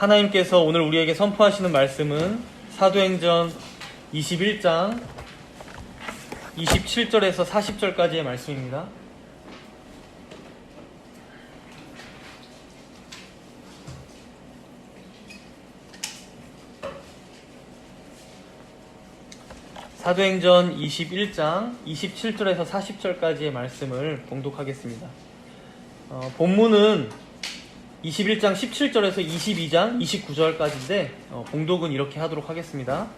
하나님께서 오늘 우리에게 선포하시는 말씀은 사도행전 21장 27절에서 40절까지의 말씀입니다. 사도행전 21장 27절에서 40절까지의 말씀을 봉독하겠습니다. 본문은 21장 17절에서 22장 29절까지인데 봉독은 이렇게 하도록 하겠습니다.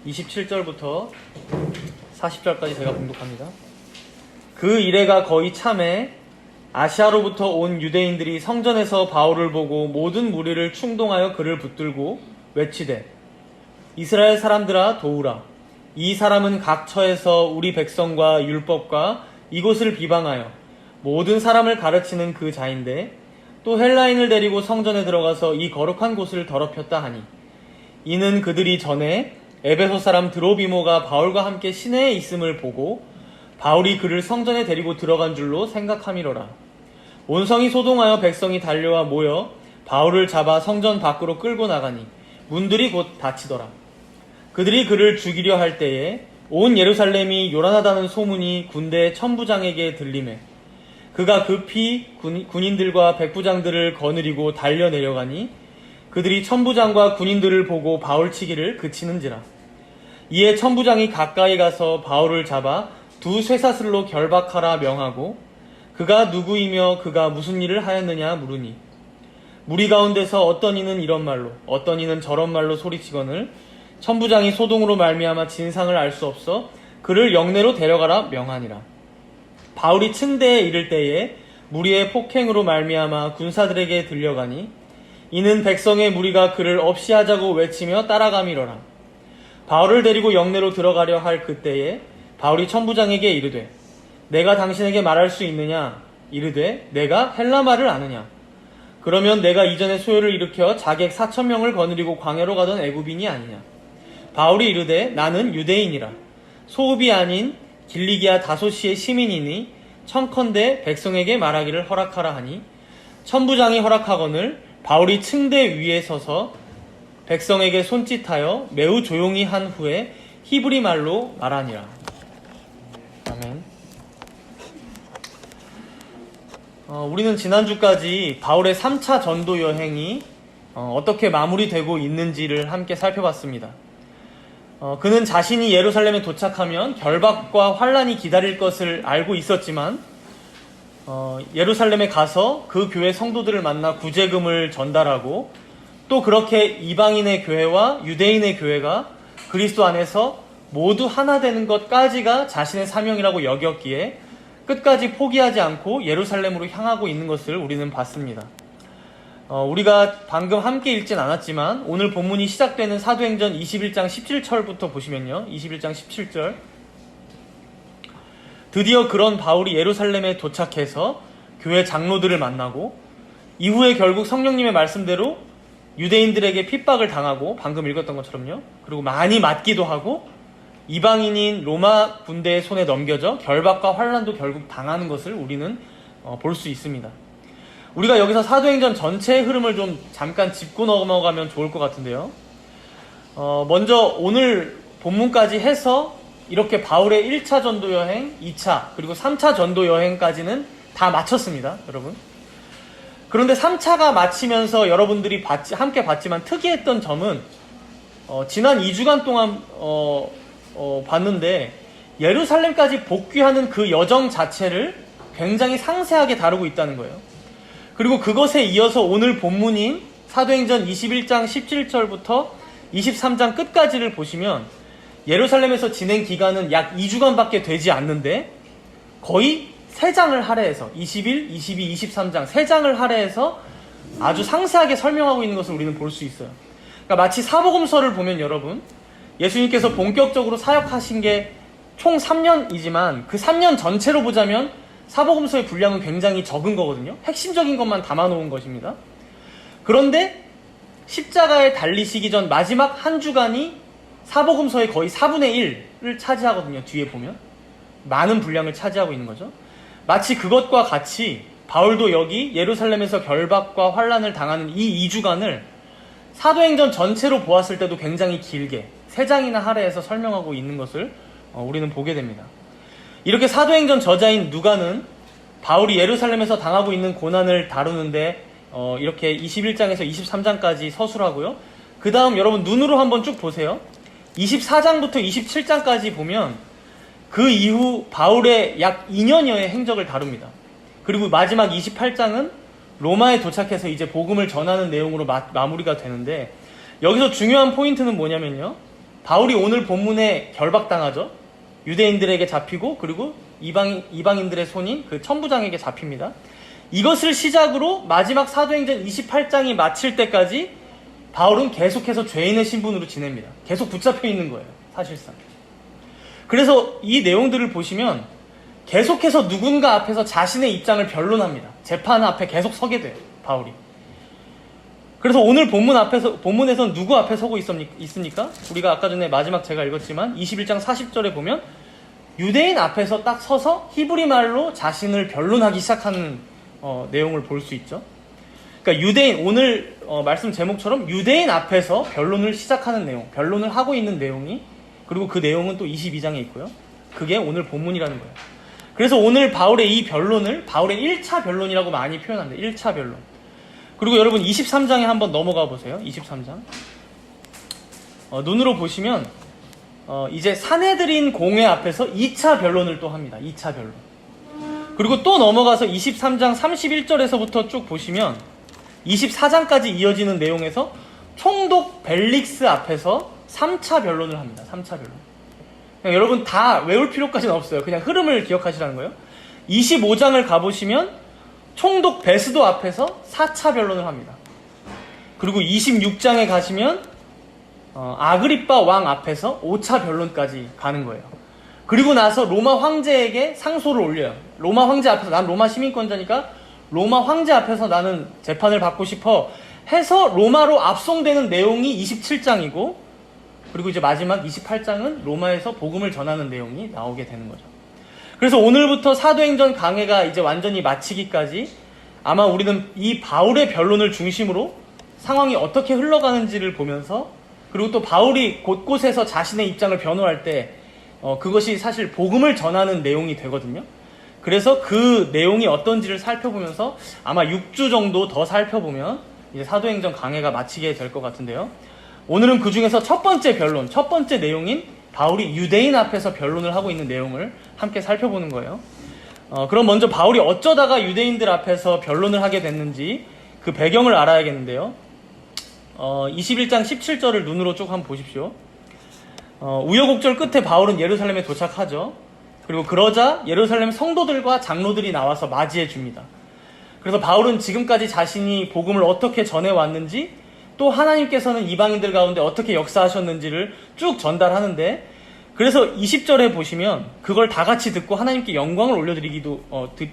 27절부터 40절까지 제가 봉독합니다. 그 이래가 거의 참에 아시아로부터 온 유대인들이 성전에서 바울을 보고 모든 무리를 충동하여 그를 붙들고 외치되 이스라엘 사람들아 도우라. 이 사람은 각 처에서 우리 백성과 율법과 이곳을 비방하여 모든 사람을 가르치는 그 자인데 또 헬라인을 데리고 성전에 들어가서 이 거룩한 곳을 더럽혔다 하니 이는 그들이 전에 에베소 사람 드로비모가 바울과 함께 시내에 있음을 보고 바울이 그를 성전에 데리고 들어간 줄로 생각함이로라. 온 성이 소동하여 백성이 달려와 모여 바울을 잡아 성전 밖으로 끌고 나가니 문들이 곧 닫히더라. 그들이 그를 죽이려 할 때에 온 예루살렘이 요란하다는 소문이 군대 천부장에게 들리매 그가 급히 군인들과 백부장들을 거느리고 달려 내려가니 그들이 천부장과 군인들을 보고 바울 치기를 그치는지라. 이에 천부장이 가까이 가서 바울을 잡아 두 쇠사슬로 결박하라 명하고 그가 누구이며 그가 무슨 일을 하였느냐 물으니 무리 가운데서 어떤 이는 이런 말로 어떤 이는 저런 말로 소리치거늘 천부장이 소동으로 말미암아 진상을 알 수 없어 그를 영내로 데려가라 명하니라. 바울이 층대에 이를 때에 무리의 폭행으로 말미암아 군사들에게 들려가니 이는 백성의 무리가 그를 없이 하자고 외치며 따라가미러라. 바울을 데리고 영내로 들어가려 할 그때에 바울이 천부장에게 이르되 내가 당신에게 말할 수 있느냐 이르되 내가 헬라 말을 아느냐 그러면 내가 이전에 소요를 일으켜 자객 4,000명을 거느리고 광야로 가던 애굽인이 아니냐. 바울이 이르되 나는 유대인이라 소읍이 아닌 길리기아 다소시의 시민이니 청컨대 백성에게 말하기를 허락하라 하니 천부장이 허락하거늘 바울이 층대 위에 서서 백성에게 손짓하여 매우 조용히 한 후에 히브리 말로 말하니라. 아멘. 우리는 지난주까지 바울의 3차 전도 여행이 어떻게 마무리되고 있는지를 함께 살펴봤습니다. 그는 자신이 예루살렘에 도착하면 결박과 환란이 기다릴 것을 알고 있었지만 예루살렘에 가서 그 교회 성도들을 만나 구제금을 전달하고 또 그렇게 이방인의 교회와 유대인의 교회가 그리스도 안에서 모두 하나 되는 것까지가 자신의 사명이라고 여겼기에 끝까지 포기하지 않고 예루살렘으로 향하고 있는 것을 우리는 봤습니다. 우리가 방금 함께 읽진 않았지만 오늘 본문이 시작되는 사도행전 21장 17절부터 보시면요. 21장 17절 드디어 그런 바울이 예루살렘에 도착해서 교회 장로들을 만나고 이후에 결국 성령님의 말씀대로 유대인들에게 핍박을 당하고 방금 읽었던 것처럼요. 그리고 많이 맞기도 하고 이방인인 로마 군대의 손에 넘겨져 결박과 환란도 결국 당하는 것을 우리는 볼 수 있습니다. 우리가 여기서 사도행전 전체의 흐름을 좀 잠깐 짚고 넘어가면 좋을 것 같은데요. 먼저 오늘 본문까지 해서 이렇게 바울의 1차 전도 여행, 2차, 그리고 3차 전도 여행까지는 다 마쳤습니다, 여러분. 그런데 3차가 마치면서 여러분들이 함께 봤지만 특이했던 점은 지난 2주간 동안 봤는데 예루살렘까지 복귀하는 그 여정 자체를 굉장히 상세하게 다루고 있다는 거예요. 그리고 그것에 이어서 오늘 본문인 사도행전 21장 17절부터 23장 끝까지를 보시면 예루살렘에서 진행 기간은 약 2주간밖에 되지 않는데 거의 3장을 할애해서 21, 22, 23장 3장을 할애해서 아주 상세하게 설명하고 있는 것을 우리는 볼 수 있어요. 그러니까 마치 사복음서를 보면 여러분 예수님께서 본격적으로 사역하신 게 총 3년이지만 그 3년 전체로 보자면 사복음서의 분량은 굉장히 적은 거거든요. 핵심적인 것만 담아놓은 것입니다. 그런데 십자가에 달리시기 전 마지막 한 주간이 사복음서의 거의 4분의 1을 차지하거든요. 뒤에 보면 많은 분량을 차지하고 있는 거죠. 마치 그것과 같이 바울도 여기 예루살렘에서 결박과 환란을 당하는 이 2주간을 사도행전 전체로 보았을 때도 굉장히 길게 3장이나 할애해서 설명하고 있는 것을 우리는 보게 됩니다. 이렇게 사도행전 저자인 누가는 바울이 예루살렘에서 당하고 있는 고난을 다루는데 이렇게 21장에서 23장까지 서술하고요. 그 다음 여러분 눈으로 한번 쭉 보세요. 24장부터 27장까지 보면 그 이후 바울의 약 2년여의 행적을 다룹니다. 그리고 마지막 28장은 로마에 도착해서 이제 복음을 전하는 내용으로 마무리가 되는데, 여기서 중요한 포인트는 뭐냐면요, 바울이 오늘 본문에 결박당하죠. 유대인들에게 잡히고 그리고 이방인들의 손인 그 천부장에게 잡힙니다. 이것을 시작으로 마지막 사도행전 28장이 마칠 때까지 바울은 계속해서 죄인의 신분으로 지냅니다. 계속 붙잡혀 있는 거예요, 사실상. 그래서 이 내용들을 보시면 계속해서 누군가 앞에서 자신의 입장을 변론합니다. 재판 앞에 계속 서게 돼요, 바울이. 그래서 오늘 본문에서는 누구 앞에 서고 있습니까? 우리가 아까 전에 마지막 제가 읽었지만 21장 40절에 보면 유대인 앞에서 딱 서서 히브리 말로 자신을 변론하기 시작하는 내용을 볼 수 있죠. 그러니까 유대인, 오늘 말씀 제목처럼 유대인 앞에서 변론을 시작하는 내용, 변론을 하고 있는 내용이, 그리고 그 내용은 또 22장에 있고요. 그게 오늘 본문이라는 거예요. 그래서 오늘 바울의 이 변론을 바울의 1차 변론이라고 많이 표현합니다. 1차 변론. 그리고 여러분 23장에 한번 넘어가 보세요. 23장. 눈으로 보시면 이제 사내들인 공회 앞에서 2차 변론을 또 합니다. 2차 변론. 그리고 또 넘어가서 23장 31절에서부터 쭉 보시면 24장까지 이어지는 내용에서 총독 벨릭스 앞에서 3차 변론을 합니다. 3차 변론. 그냥 여러분 다 외울 필요까지는 없어요. 그냥 흐름을 기억하시라는 거예요. 25장을 가보시면 총독 베스도 앞에서 4차 변론을 합니다. 그리고 26장에 가시면 아그리빠 왕 앞에서 5차 변론까지 가는 거예요. 그리고 나서 로마 황제에게 상소를 올려요. 로마 황제 앞에서, 난 로마 시민권자니까 로마 황제 앞에서 나는 재판을 받고 싶어 해서 로마로 압송되는 내용이 27장이고, 그리고 이제 마지막 28장은 로마에서 복음을 전하는 내용이 나오게 되는 거죠. 그래서 오늘부터 사도행전 강해가 이제 완전히 마치기까지 아마 우리는 이 바울의 변론을 중심으로 상황이 어떻게 흘러가는지를 보면서, 그리고 또 바울이 곳곳에서 자신의 입장을 변호할 때 그것이 사실 복음을 전하는 내용이 되거든요. 그래서 그 내용이 어떤지를 살펴보면서 아마 6주 정도 더 살펴보면 이제 사도행전 강해가 마치게 될 것 같은데요. 오늘은 그 중에서 첫 번째 변론, 첫 번째 내용인 바울이 유대인 앞에서 변론을 하고 있는 내용을 함께 살펴보는 거예요. 그럼 먼저 바울이 어쩌다가 유대인들 앞에서 변론을 하게 됐는지 그 배경을 알아야겠는데요. 21장 17절을 눈으로 쭉 한번 보십시오. 우여곡절 끝에 바울은 예루살렘에 도착하죠. 그리고 그러자 예루살렘 성도들과 장로들이 나와서 맞이해 줍니다. 그래서 바울은 지금까지 자신이 복음을 어떻게 전해왔는지, 또 하나님께서는 이방인들 가운데 어떻게 역사하셨는지를 쭉 전달하는데, 그래서 20절에 보시면 그걸 다 같이 듣고 하나님께 영광을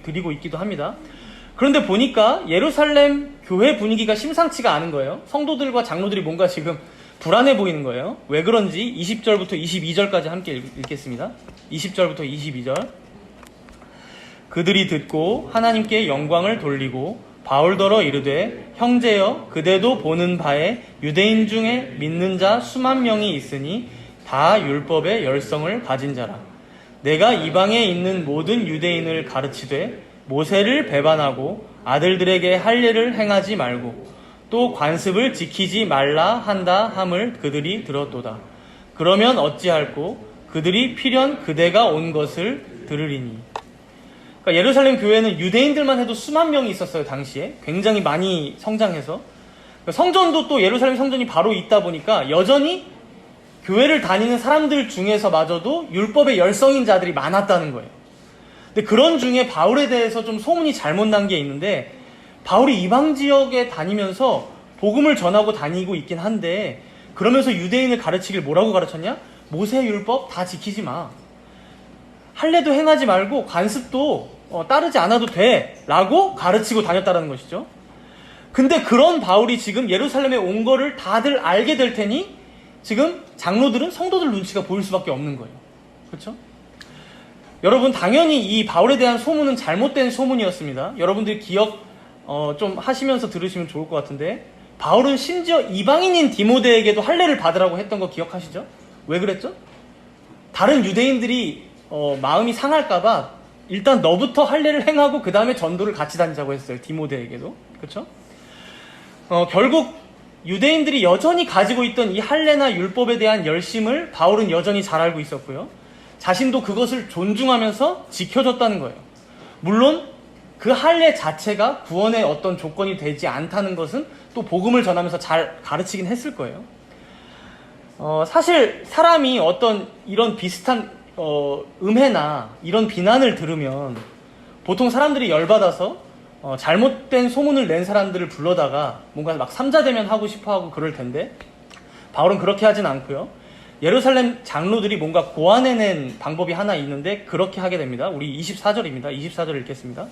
드리고 있기도 합니다. 그런데 보니까 예루살렘 교회 분위기가 심상치가 않은 거예요. 성도들과 장로들이 뭔가 지금 불안해 보이는 거예요. 왜 그런지 20절부터 22절까지 함께 읽겠습니다. 20절부터 22절. 그들이 듣고 하나님께 영광을 돌리고 바울더러 이르되, 형제여, 그대도 보는 바에 유대인 중에 믿는 자 수만 명이 있으니 다 율법의 열성을 가진 자라. 내가 이방에 있는 모든 유대인을 가르치되 모세를 배반하고 아들들에게 할례를 행하지 말고 또 관습을 지키지 말라 한다 함을 그들이 들었도다. 그러면 어찌할꼬? 그들이 필연 그대가 온 것을 들으리니. 그러니까 예루살렘 교회는 유대인들만 해도 수만 명이 있었어요. 당시에 굉장히 많이 성장해서, 성전도 또 예루살렘 성전이 바로 있다 보니까 여전히 교회를 다니는 사람들 중에서마저도 율법의 열성인 자들이 많았다는 거예요. 근데 그런 중에 바울에 대해서 좀 소문이 잘못 난 게 있는데, 바울이 이방 지역에 다니면서 복음을 전하고 다니고 있긴 한데, 그러면서 유대인을 가르치길 뭐라고 가르쳤냐? 모세 율법 다 지키지 마, 할례도 행하지 말고 관습도 따르지 않아도 돼 라고 가르치고 다녔다는 것이죠. 근데 그런 바울이 지금 예루살렘에 온 거를 다들 알게 될 테니 지금 장로들은 성도들 눈치가 보일 수밖에 없는 거예요. 그렇죠? 여러분 당연히 이 바울에 대한 소문은 잘못된 소문이었습니다. 여러분들이 기억 좀 하시면서 들으시면 좋을 것 같은데, 바울은 심지어 이방인인 디모데에게도 할례를 받으라고 했던 거 기억하시죠? 왜 그랬죠? 다른 유대인들이 마음이 상할까봐 일단 너부터 할례를 행하고 그 다음에 전도를 같이 다니자고 했어요. 디모데에게도. 그렇죠? 결국 유대인들이 여전히 가지고 있던 이 할례나 율법에 대한 열심을 바울은 여전히 잘 알고 있었고요. 자신도 그것을 존중하면서 지켜줬다는 거예요. 물론 그 할례 자체가 구원의 어떤 조건이 되지 않다는 것은 또 복음을 전하면서 잘 가르치긴 했을 거예요. 사실 사람이 어떤 이런 비슷한 음해나 이런 비난을 들으면 보통 사람들이 열받아서 잘못된 소문을 낸 사람들을 불러다가 뭔가 막 삼자대면 하고 싶어하고 그럴 텐데, 바울은 그렇게 하진 않고요. 예루살렘 장로들이 뭔가 고안해낸 방법이 하나 있는데 그렇게 하게 됩니다. 우리 24절입니다. 24절 읽겠습니다.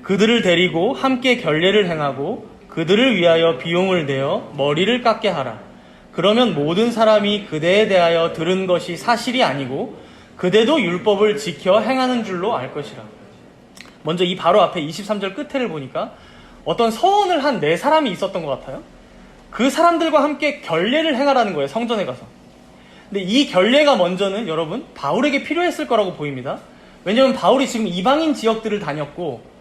그들을 데리고 함께 결례를 행하고 그들을 위하여 비용을 내어 머리를 깎게 하라. 그러면 모든 사람이 그대에 대하여 들은 것이 사실이 아니고 그대도 율법을 지켜 행하는 줄로 알 것이라. 먼저 이 바로 앞에 23절 끝에를 보니까 어떤 서원을 한 네 사람이 있었던 것 같아요. 그 사람들과 함께 결례를 행하라는 거예요. 성전에 가서. 근데 이 결례가 먼저는 여러분 바울에게 필요했을 거라고 보입니다. 왜냐하면 바울이 지금 이방인 지역들을 다녔고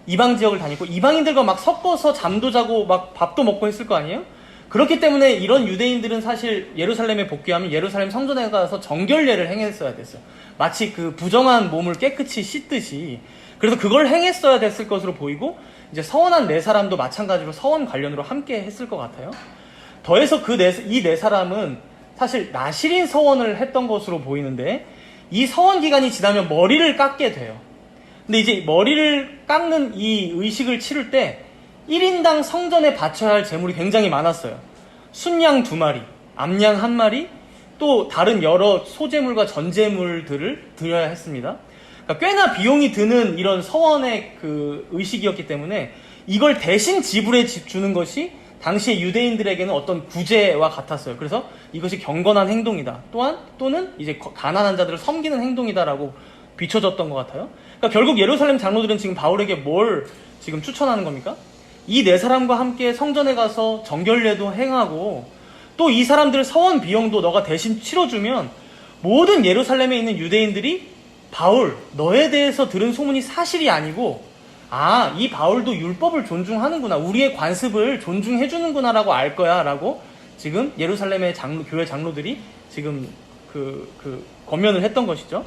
이방 지역을 다니고 이방인들과 막 섞어서 잠도 자고 막 밥도 먹고 했을 거 아니에요? 그렇기 때문에 이런 유대인들은 사실 예루살렘에 복귀하면 예루살렘 성전에 가서 정결례를 행했어야 됐어요. 마치 그 부정한 몸을 깨끗이 씻듯이. 그래서 그걸 행했어야 됐을 것으로 보이고, 이제 서원한 네 사람도 마찬가지로 서원 관련으로 함께 했을 것 같아요. 더해서 이 네 사람은 사실 나실인 서원을 했던 것으로 보이는데, 이 서원 기간이 지나면 머리를 깎게 돼요. 근데 이제 머리를 깎는 이 의식을 치를 때 1인당 성전에 바쳐야 할 제물이 굉장히 많았어요. 순양 2마리, 암양 1마리, 또 다른 여러 소제물과 전제물들을 드려야 했습니다. 그러니까 꽤나 비용이 드는 이런 서원의 그 의식이었기 때문에 이걸 대신 지불해 주는 것이 당시의 유대인들에게는 어떤 구제와 같았어요. 그래서 이것이 경건한 행동이다. 또는 이제 가난한 자들을 섬기는 행동이다라고 비춰졌던 것 같아요. 그러니까 결국 예루살렘 장로들은 지금 바울에게 뭘 지금 추천하는 겁니까? 이 네 사람과 함께 성전에 가서 정결례도 행하고 또 이 사람들 서원 비용도 너가 대신 치러주면 모든 예루살렘에 있는 유대인들이 바울, 너에 대해서 들은 소문이 사실이 아니고 이 바울도 율법을 존중하는구나, 우리의 관습을 존중해주는구나 라고 알 거야 라고 지금 예루살렘의 교회 장로들이 지금 권면을 했던 것이죠.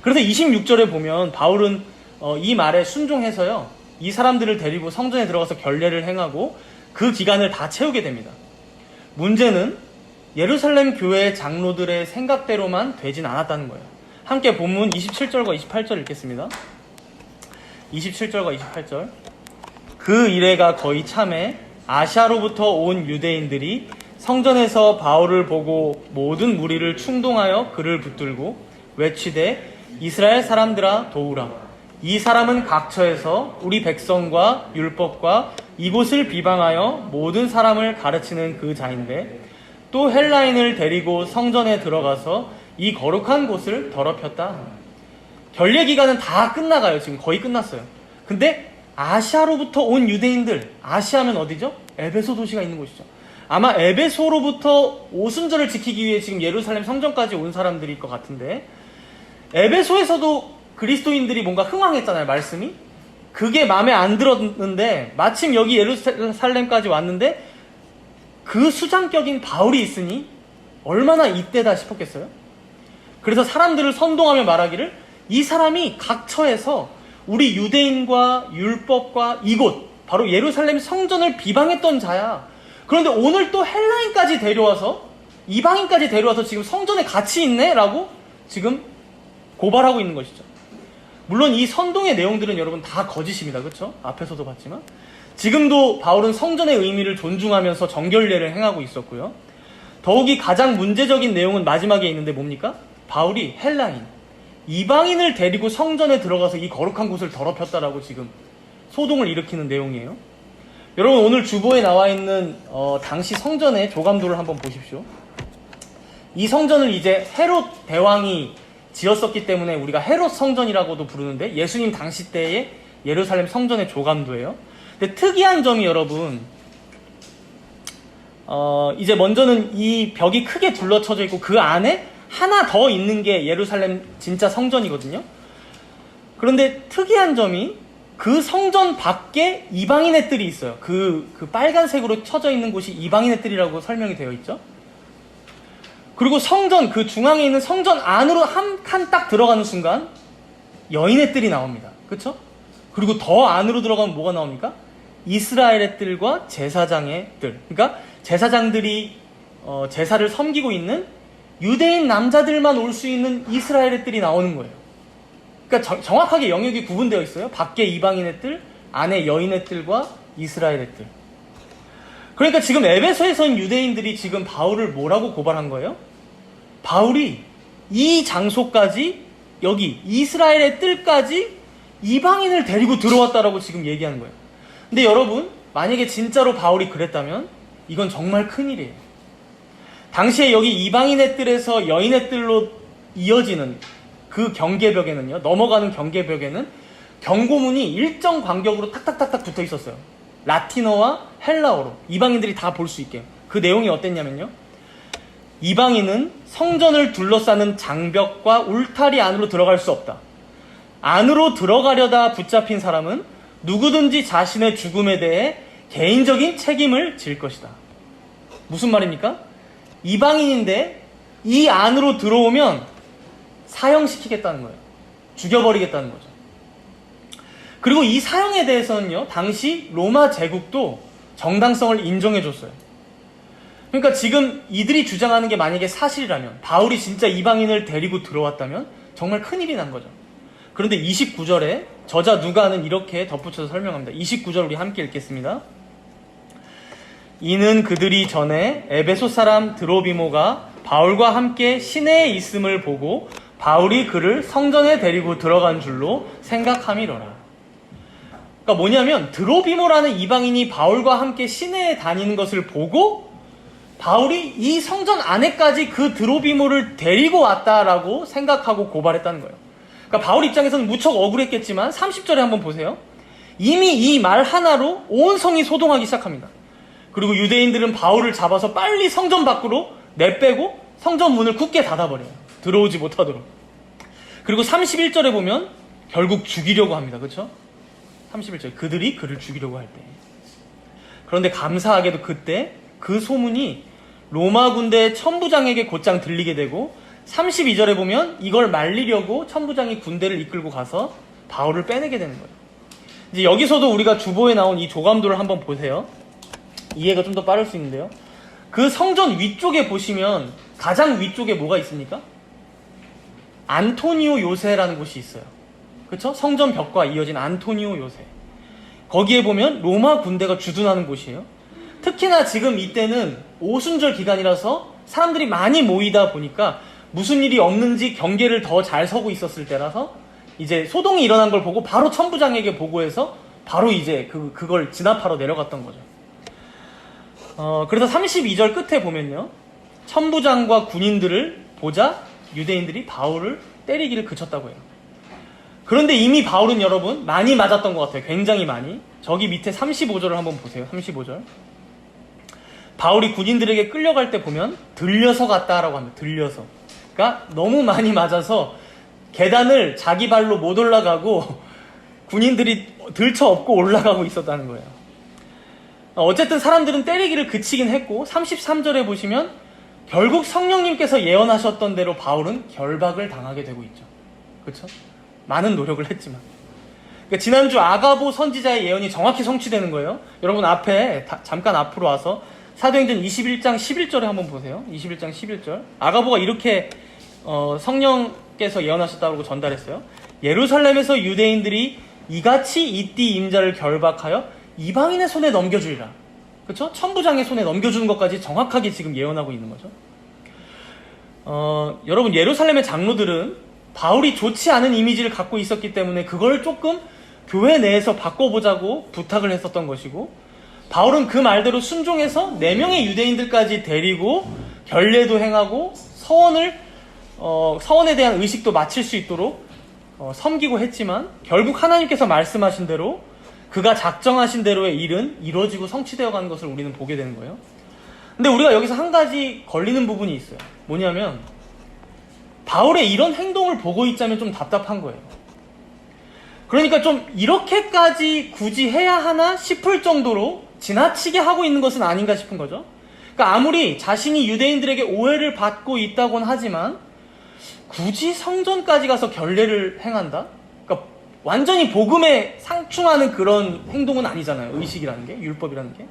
그래서 26절에 보면 바울은 이 말에 순종해서요, 이 사람들을 데리고 성전에 들어가서 결례를 행하고 그 기간을 다 채우게 됩니다. 문제는 예루살렘 교회 장로들의 생각대로만 되진 않았다는 거예요. 함께 본문 27절과 28절 읽겠습니다. 27절과 28절. 그 이래가 거의 참에 아시아로부터 온 유대인들이 성전에서 바울을 보고 모든 무리를 충동하여 그를 붙들고 외치되 이스라엘 사람들아 도우라. 이 사람은 각처에서 우리 백성과 율법과 이곳을 비방하여 모든 사람을 가르치는 그 자인데 또 헬라인을 데리고 성전에 들어가서 이 거룩한 곳을 더럽혔다. 결례 기간은 다 끝나가요. 지금 거의 끝났어요. 근데 아시아로부터 온 유대인들, 아시아면 어디죠? 에베소 도시가 있는 곳이죠. 아마 에베소로부터 오순절을 지키기 위해 지금 예루살렘 성전까지 온 사람들일 것 같은데, 에베소에서도 그리스도인들이 뭔가 흥황했잖아요. 말씀이 그게 마음에 안 들었는데 마침 여기 예루살렘까지 왔는데 그 수장격인 바울이 있으니 얼마나 이때다 싶었겠어요. 그래서 사람들을 선동하며 말하기를 이 사람이 각처에서 우리 유대인과 율법과 이곳 바로 예루살렘 성전을 비방했던 자야. 그런데 오늘 또 헬라인까지 데려와서 이방인까지 데려와서 지금 성전에 같이 있네? 라고 지금 고발하고 있는 것이죠. 물론 이 선동의 내용들은 여러분 다 거짓입니다. 그렇죠? 앞에서도 봤지만 지금도 바울은 성전의 의미를 존중하면서 정결례를 행하고 있었고요. 더욱이 가장 문제적인 내용은 마지막에 있는데 뭡니까? 바울이 헬라인, 이방인을 데리고 성전에 들어가서 이 거룩한 곳을 더럽혔다라고 지금 소동을 일으키는 내용이에요. 여러분 오늘 주보에 나와 있는 당시 성전의 조감도를 한번 보십시오. 이 성전을 이제 헤롯 대왕이 지었었기 때문에 우리가 헤롯 성전이라고도 부르는데 예수님 당시 때의 예루살렘 성전의 조감도예요. 근데 특이한 점이 여러분, 이제 먼저는 이 벽이 크게 둘러쳐져 있고 그 안에 하나 더 있는 게 예루살렘 진짜 성전이거든요. 그런데 특이한 점이 그 성전 밖에 이방인의 뜰이 있어요. 그 빨간색으로 쳐져 있는 곳이 이방인의 뜰이라고 설명이 되어 있죠. 그리고 성전, 그 중앙에 있는 성전 안으로 한 칸 딱 들어가는 순간 여인의 뜰이 나옵니다. 그쵸? 그리고 더 안으로 들어가면 뭐가 나옵니까? 이스라엘의 뜰과 제사장의 뜰. 그러니까 제사장들이 제사를 섬기고 있는 유대인 남자들만 올 수 있는 이스라엘의 뜰이 나오는 거예요. 그러니까 정확하게 영역이 구분되어 있어요. 밖에 이방인의 뜰, 안에 여인의 뜰과 이스라엘의 뜰. 그러니까 지금 에베소에선 유대인들이 지금 바울을 뭐라고 고발한 거예요? 바울이 이 장소까지, 여기 이스라엘의 뜰까지 이방인을 데리고 들어왔다라고 지금 얘기하는 거예요. 근데 여러분, 만약에 진짜로 바울이 그랬다면 이건 정말 큰일이에요. 당시에 여기 이방인의 뜰에서 여인의 뜰로 이어지는 그 경계벽에는요, 넘어가는 경계벽에는 경고문이 일정 간격으로 탁탁탁탁 붙어 있었어요. 라틴어와 헬라어로 이방인들이 다 볼 수 있게. 그 내용이 어땠냐면요, 이방인은 성전을 둘러싸는 장벽과 울타리 안으로 들어갈 수 없다. 안으로 들어가려다 붙잡힌 사람은 누구든지 자신의 죽음에 대해 개인적인 책임을 질 것이다. 무슨 말입니까? 이방인인데 이 안으로 들어오면 사형시키겠다는 거예요. 죽여버리겠다는 거죠. 그리고 이 사형에 대해서는요, 당시 로마 제국도 정당성을 인정해줬어요. 그러니까 지금 이들이 주장하는 게 만약에 사실이라면, 바울이 진짜 이방인을 데리고 들어왔다면 정말 큰일이 난 거죠. 그런데 29절에 저자 누가는 이렇게 덧붙여서 설명합니다. 29절 우리 함께 읽겠습니다. 이는 그들이 전에 에베소 사람 드로비모가 바울과 함께 시내에 있음을 보고 바울이 그를 성전에 데리고 들어간 줄로 생각함이로라. 그러니까 뭐냐면, 드로비모라는 이방인이 바울과 함께 시내에 다니는 것을 보고 바울이 이 성전 안에까지 그 드로비모를 데리고 왔다라고 생각하고 고발했다는 거예요. 그러니까 바울 입장에서는 무척 억울했겠지만 30절에 한번 보세요. 이미 이 말 하나로 온 성이 소동하기 시작합니다. 그리고 유대인들은 바울을 잡아서 빨리 성전 밖으로 내빼고 성전 문을 굳게 닫아버려요. 들어오지 못하도록. 그리고 31절에 보면 결국 죽이려고 합니다. 그렇죠? 31절, 그들이 그를 죽이려고 할 때. 그런데 감사하게도 그때 그 소문이 로마 군대 천부장에게 곧장 들리게 되고, 32절에 보면 이걸 말리려고 천부장이 군대를 이끌고 가서 바울을 빼내게 되는 거예요. 이제 여기서도 우리가 주보에 나온 이 조감도를 한번 보세요. 이해가 좀 더 빠를 수 있는데요. 그 성전 위쪽에 보시면 가장 위쪽에 뭐가 있습니까? 안토니오 요새라는 곳이 있어요. 그렇죠? 성전 벽과 이어진 안토니오 요새. 거기에 보면 로마 군대가 주둔하는 곳이에요. 특히나 지금 이때는 오순절 기간이라서 사람들이 많이 모이다 보니까 무슨 일이 없는지 경계를 더 잘 서고 있었을 때라서 이제 소동이 일어난 걸 보고 바로 천부장에게 보고해서 바로 이제 그걸 진압하러 내려갔던 거죠. 그래서 32절 끝에 보면요, 천부장과 군인들을 보자 유대인들이 바울을 때리기를 그쳤다고 해요. 그런데 이미 바울은 여러분 많이 맞았던 것 같아요. 굉장히 많이. 저기 밑에 35절을 한번 보세요. 35절. 바울이 군인들에게 끌려갈 때 보면 들려서 갔다라고 합니다. 들려서. 그러니까 너무 많이 맞아서 계단을 자기 발로 못 올라가고 군인들이 들쳐업고 올라가고 있었다는 거예요. 어쨌든 사람들은 때리기를 그치긴 했고, 33절에 보시면 결국 성령님께서 예언하셨던 대로 바울은 결박을 당하게 되고 있죠. 그렇죠? 많은 노력을 했지만. 그러니까 지난주 아가보 선지자의 예언이 정확히 성취되는 거예요. 여러분 앞에 잠깐 앞으로 와서 사도행전 21장 11절에 한번 보세요. 21장 11절. 아가보가 이렇게 성령께서 예언하셨다고 전달했어요. 예루살렘에서 유대인들이 이같이 이띠 임자를 결박하여 이방인의 손에 넘겨주리라. 그렇죠? 천부장의 손에 넘겨주는 것까지 정확하게 지금 예언하고 있는 거죠. 여러분, 예루살렘의 장로들은 바울이 좋지 않은 이미지를 갖고 있었기 때문에 그걸 조금 교회 내에서 바꿔보자고 부탁을 했었던 것이고, 바울은 그 말대로 순종해서 4명의 유대인들까지 데리고 결례도 행하고 서원을 서원에 대한 의식도 마칠 수 있도록 섬기고 했지만 결국 하나님께서 말씀하신 대로 그가 작정하신 대로의 일은 이루어지고 성취되어 가는 것을 우리는 보게 되는 거예요. 근데 우리가 여기서 한 가지 걸리는 부분이 있어요. 뭐냐면 바울의 이런 행동을 보고 있자면 좀 답답한 거예요. 그러니까 좀 이렇게까지 굳이 해야 하나 싶을 정도로 지나치게 하고 있는 것은 아닌가 싶은 거죠. 그러니까 아무리 자신이 유대인들에게 오해를 받고 있다곤 하지만 굳이 성전까지 가서 결례를 행한다? 그러니까 완전히 복음에 상충하는 그런 행동은 아니잖아요. 의식이라는 게, 율법이라는 게.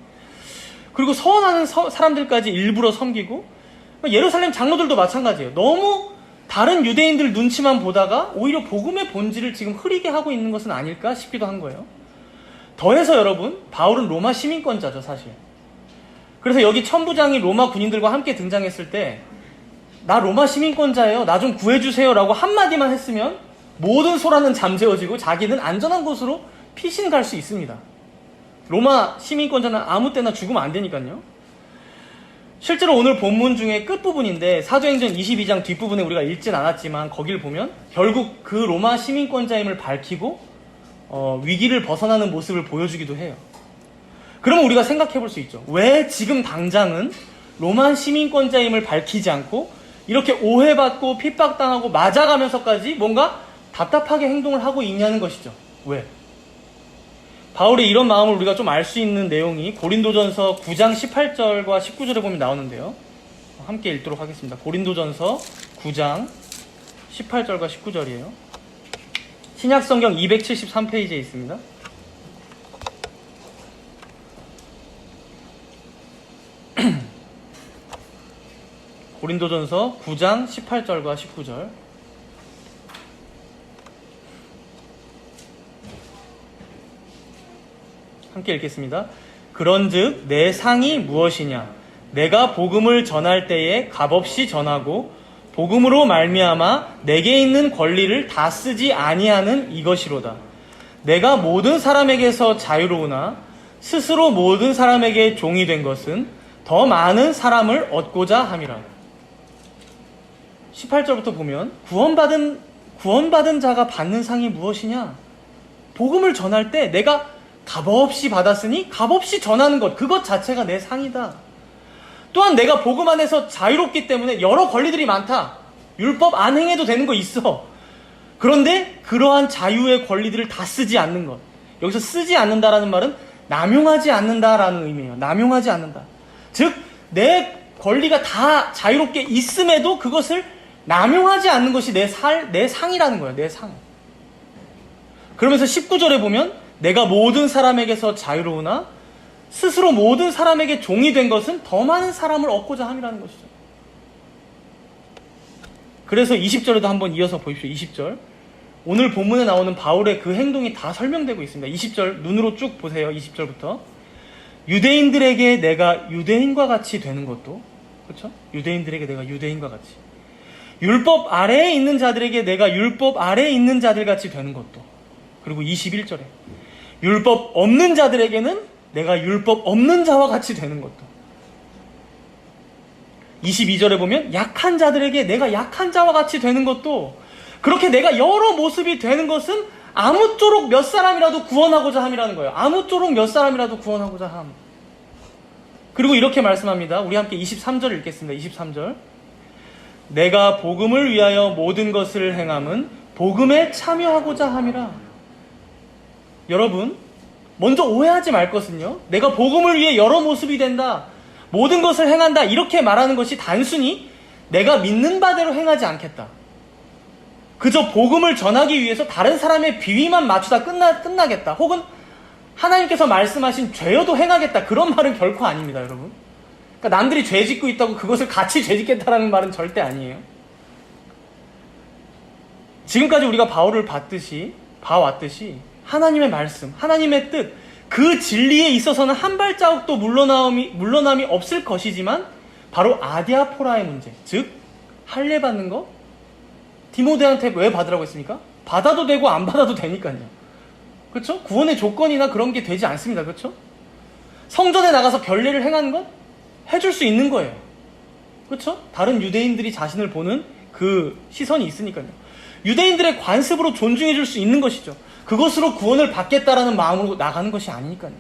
그리고 서원하는 사람들까지 일부러 섬기고, 예루살렘 장로들도 마찬가지예요. 너무 다른 유대인들 눈치만 보다가 오히려 복음의 본질을 지금 흐리게 하고 있는 것은 아닐까 싶기도 한 거예요. 더해서 여러분, 바울은 로마 시민권자죠, 사실. 그래서 여기 천부장이 로마 군인들과 함께 등장했을 때 나 로마 시민권자예요, 나 좀 구해주세요 라고 한마디만 했으면 모든 소란은 잠재워지고 자기는 안전한 곳으로 피신 갈 수 있습니다. 로마 시민권자는 아무 때나 죽으면 안 되니까요. 실제로 오늘 본문 중에 끝부분인데 사도행전 22장 뒷부분에 우리가 읽진 않았지만 거길 보면 결국 그 로마 시민권자임을 밝히고 위기를 벗어나는 모습을 보여주기도 해요. 그러면 우리가 생각해 볼 수 있죠. 왜 지금 당장은 로마 시민권자임을 밝히지 않고 이렇게 오해받고 핍박당하고 맞아가면서까지 뭔가 답답하게 행동을 하고 있냐는 것이죠. 왜? 바울의 이런 마음을 우리가 좀 알 수 있는 내용이 고린도전서 9장 18절과 19절에 보면 나오는데요. 함께 읽도록 하겠습니다. 고린도전서 9장 18절과 19절이에요. 신약성경 273페이지에 있습니다. 고린도전서 9장 18절과 19절. 함께 읽겠습니다. 그런즉 내 상이 무엇이냐? 내가 복음을 전할 때에 값없이 전하고 복음으로 말미암아 내게 있는 권리를 다 쓰지 아니하는 이것이로다. 내가 모든 사람에게서 자유로우나 스스로 모든 사람에게 종이 된 것은 더 많은 사람을 얻고자 함이라. 18절부터 보면 구원받은 자가 받는 상이 무엇이냐? 복음을 전할 때 내가 값없이 받았으니 값없이 전하는 것, 그것 자체가 내 상이다. 또한 내가 복음 안에서 자유롭기 때문에 여러 권리들이 많다. 율법 안 행해도 되는 거 있어. 그런데 그러한 자유의 권리들을 다 쓰지 않는 것. 여기서 쓰지 않는다라는 말은 남용하지 않는다라는 의미예요. 남용하지 않는다. 즉, 내 권리가 다 자유롭게 있음에도 그것을 남용하지 않는 것이 내 상이라는 거예요. 내 상. 그러면서 19절에 보면 내가 모든 사람에게서 자유로우나 스스로 모든 사람에게 종이 된 것은 더 많은 사람을 얻고자 함이라는 것이죠. 그래서 20절에도 한번 이어서 보십시오. 20절. 오늘 본문에 나오는 바울의 그 행동이 다 설명되고 있습니다. 20절 눈으로 쭉 보세요. 20절부터. 유대인들에게 내가 유대인과 같이 되는 것도, 그렇죠? 유대인들에게 내가 유대인과 같이. 율법 아래에 있는 자들에게 내가 율법 아래에 있는 자들 같이 되는 것도. 그리고 21절에 율법 없는 자들에게는 내가 율법 없는 자와 같이 되는 것도. 22절에 보면 약한 자들에게 내가 약한 자와 같이 되는 것도. 그렇게 내가 여러 모습이 되는 것은 아무쪼록 몇 사람이라도 구원하고자 함이라는 거예요. 아무쪼록 몇 사람이라도 구원하고자 함. 그리고 이렇게 말씀합니다. 우리 함께 23절 읽겠습니다. 23절. 내가 복음을 위하여 모든 것을 행함은 복음에 참여하고자 함이라. 여러분, 먼저 오해하지 말 것은요, 내가 복음을 위해 여러 모습이 된다, 모든 것을 행한다, 이렇게 말하는 것이 단순히 내가 믿는 바대로 행하지 않겠다, 그저 복음을 전하기 위해서 다른 사람의 비위만 맞추다 끝나겠다, 혹은 하나님께서 말씀하신 죄여도 행하겠다, 그런 말은 결코 아닙니다, 여러분. 그러니까 남들이 죄 짓고 있다고 그것을 같이 죄 짓겠다라는 말은 절대 아니에요. 지금까지 우리가 바울을 봐왔듯이 하나님의 말씀, 하나님의 뜻, 그 진리에 있어서는 한 발자국도 물러남이 없을 것이지만 바로 아디아포라의 문제, 즉 할례 받는 거, 디모데한테 왜 받으라고 했습니까? 받아도 되고 안 받아도 되니까요. 그렇죠? 구원의 조건이나 그런 게 되지 않습니다. 그렇죠? 성전에 나가서 결례를 행하는 건 해줄 수 있는 거예요. 그렇죠? 다른 유대인들이 자신을 보는 그 시선이 있으니까요. 유대인들의 관습으로 존중해 줄 수 있는 것이죠. 그것으로 구원을 받겠다라는 마음으로 나가는 것이 아니니까요.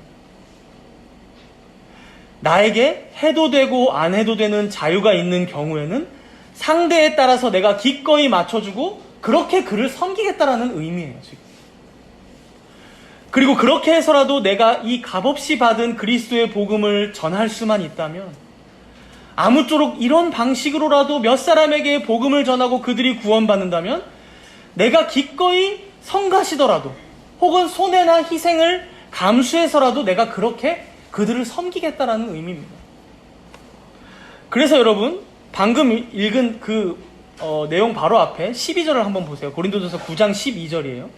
나에게 해도 되고 안 해도 되는 자유가 있는 경우에는 상대에 따라서 내가 기꺼이 맞춰주고 그렇게 그를 섬기겠다라는 의미예요, 지금. 그리고 그렇게 해서라도 내가 이 값없이 받은 그리스도의 복음을 전할 수만 있다면, 아무쪼록 이런 방식으로라도 몇 사람에게 복음을 전하고 그들이 구원받는다면 내가 기꺼이 성가시더라도 혹은 손해나 희생을 감수해서라도 내가 그렇게 그들을 섬기겠다라는 의미입니다. 그래서 여러분, 방금 읽은 그 내용 바로 앞에 12절을 한번 보세요. 고린도전서 9장 12절이에요.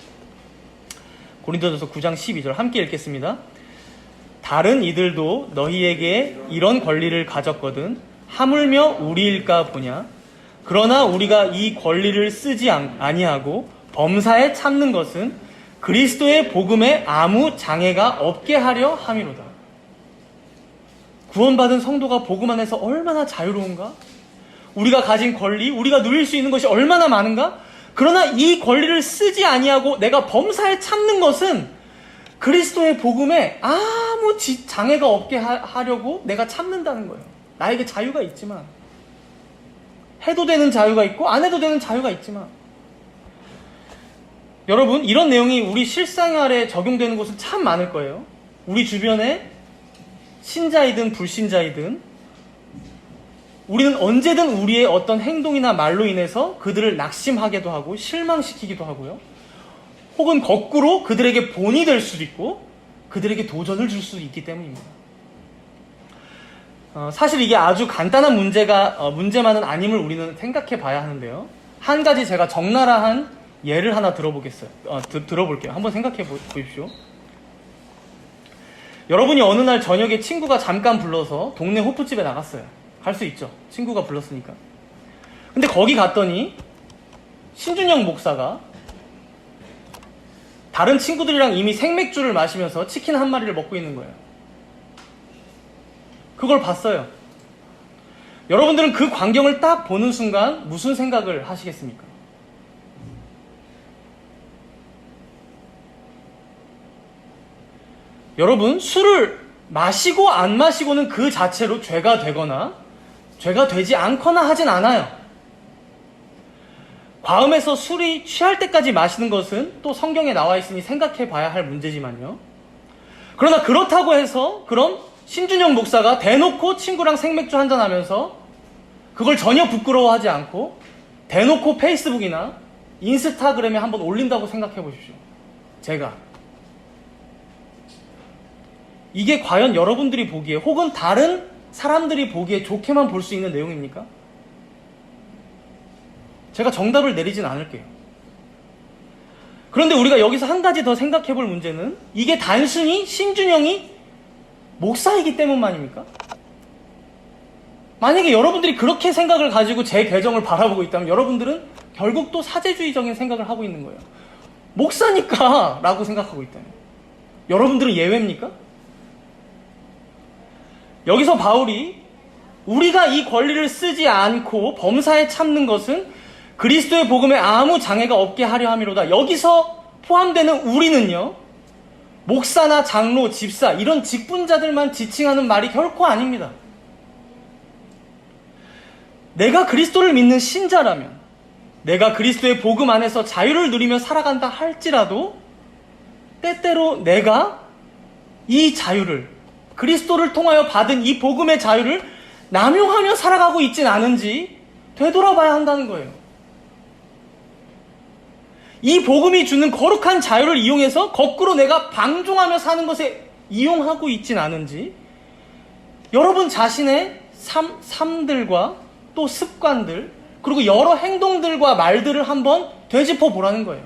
고린도전서 9장 12절 함께 읽겠습니다. 다른 이들도 너희에게 이런 권리를 가졌거든 하물며 우리일까 보냐. 그러나 우리가 이 권리를 쓰지 아니하고 범사에 참는 것은 그리스도의 복음에 아무 장애가 없게 하려 함이로다. 구원받은 성도가 복음 안에서 얼마나 자유로운가? 우리가 가진 권리, 우리가 누릴 수 있는 것이 얼마나 많은가? 그러나 이 권리를 쓰지 아니하고 내가 범사에 참는 것은 그리스도의 복음에 아무 장애가 없게 하려고 내가 참는다는 거예요. 나에게 자유가 있지만, 해도 되는 자유가 있고 안 해도 되는 자유가 있지만, 여러분, 이런 내용이 우리 실생활에 적용되는 곳은 참 많을 거예요. 우리 주변에 신자이든 불신자이든 우리는 언제든 우리의 어떤 행동이나 말로 인해서 그들을 낙심하게도 하고 실망시키기도 하고요. 혹은 거꾸로 그들에게 본이 될 수도 있고 그들에게 도전을 줄 수도 있기 때문입니다. 사실 이게 아주 간단한 문제만은 아님을 우리는 생각해 봐야 하는데요. 한 가지 제가 적나라한 예를 하나 들어볼게요. 한번 생각해 보십시오. 여러분이 어느 날 저녁에 친구가 잠깐 불러서 동네 호프집에 나갔어요. 갈 수 있죠. 친구가 불렀으니까. 근데 거기 갔더니 신준영 목사가 다른 친구들이랑 이미 생맥주를 마시면서 치킨 한 마리를 먹고 있는 거예요. 그걸 봤어요. 여러분들은 그 광경을 딱 보는 순간 무슨 생각을 하시겠습니까? 여러분, 술을 마시고 안 마시고는 그 자체로 죄가 되거나 죄가 되지 않거나 하진 않아요. 과음해서 술이 취할 때까지 마시는 것은 또 성경에 나와 있으니 생각해 봐야 할 문제지만요. 그러나 그렇다고 해서 그럼 신준영 목사가 대놓고 친구랑 생맥주 한잔 하면서 그걸 전혀 부끄러워하지 않고 대놓고 페이스북이나 인스타그램에 한번 올린다고 생각해 보십시오. 제가. 이게 과연 여러분들이 보기에 혹은 다른 사람들이 보기에 좋게만 볼 수 있는 내용입니까? 제가 정답을 내리진 않을게요. 그런데 우리가 여기서 한 가지 더 생각해 볼 문제는 이게 단순히 신준영이 목사이기 때문만입니까? 만약에 여러분들이 그렇게 생각을 가지고 제 계정을 바라보고 있다면 여러분들은 결국 또 사제주의적인 생각을 하고 있는 거예요. 목사니까 라고 생각하고 있다면. 여러분들은 예외입니까? 여기서 바울이 우리가 이 권리를 쓰지 않고 범사에 참는 것은 그리스도의 복음에 아무 장애가 없게 하려 함이로다. 여기서 포함되는 우리는요, 목사나 장로, 집사 이런 직분자들만 지칭하는 말이 결코 아닙니다. 내가 그리스도를 믿는 신자라면, 내가 그리스도의 복음 안에서 자유를 누리며 살아간다 할지라도 때때로 내가 이 자유를, 그리스도를 통하여 받은 이 복음의 자유를 남용하며 살아가고 있진 않은지 되돌아봐야 한다는 거예요. 이 복음이 주는 거룩한 자유를 이용해서 거꾸로 내가 방종하며 사는 것에 이용하고 있진 않은지 여러분 자신의 삶들과 또 습관들 그리고 여러 행동들과 말들을 한번 되짚어 보라는 거예요.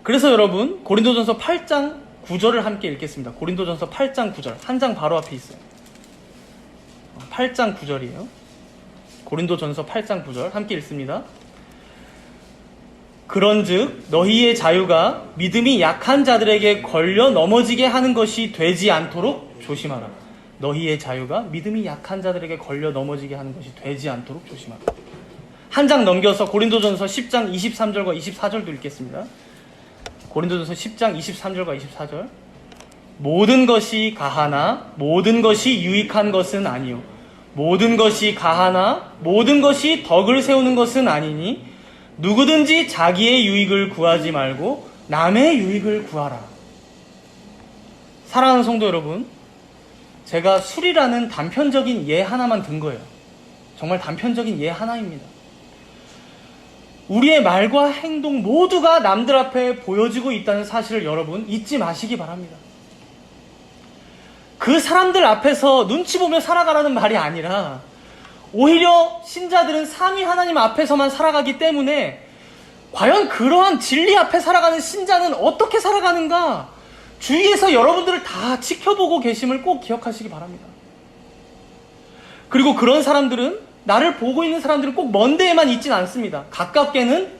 그래서 여러분 고린도전서 8장 9절을 함께 읽겠습니다. 고린도전서 8장 9절 한 장 바로 앞에 있어요. 8장 9절이에요. 고린도전서 8장 9절 함께 읽습니다. 그런즉 너희의 자유가 믿음이 약한 자들에게 걸려 넘어지게 하는 것이 되지 않도록 조심하라. 너희의 자유가 믿음이 약한 자들에게 걸려 넘어지게 하는 것이 되지 않도록 조심하라. 한 장 넘겨서 고린도전서 10장 23절과 24절도 읽겠습니다. 고린도전서 10장 23절과 24절. 모든 것이 가하나 모든 것이 유익한 것은 아니요 모든 것이 가하나 모든 것이 덕을 세우는 것은 아니니 누구든지 자기의 유익을 구하지 말고 남의 유익을 구하라. 사랑하는 성도 여러분, 제가 술이라는 단편적인 예 하나만 든 거예요. 정말 단편적인 예 하나입니다. 우리의 말과 행동 모두가 남들 앞에 보여지고 있다는 사실을 여러분 잊지 마시기 바랍니다. 그 사람들 앞에서 눈치 보며 살아가라는 말이 아니라 오히려 신자들은 삼위 하나님 앞에서만 살아가기 때문에 과연 그러한 진리 앞에 살아가는 신자는 어떻게 살아가는가 주위에서 여러분들을 다 지켜보고 계심을 꼭 기억하시기 바랍니다. 그리고 그런 사람들은 나를 보고 있는 사람들은 꼭 먼 데에만 있진 않습니다. 가깝게는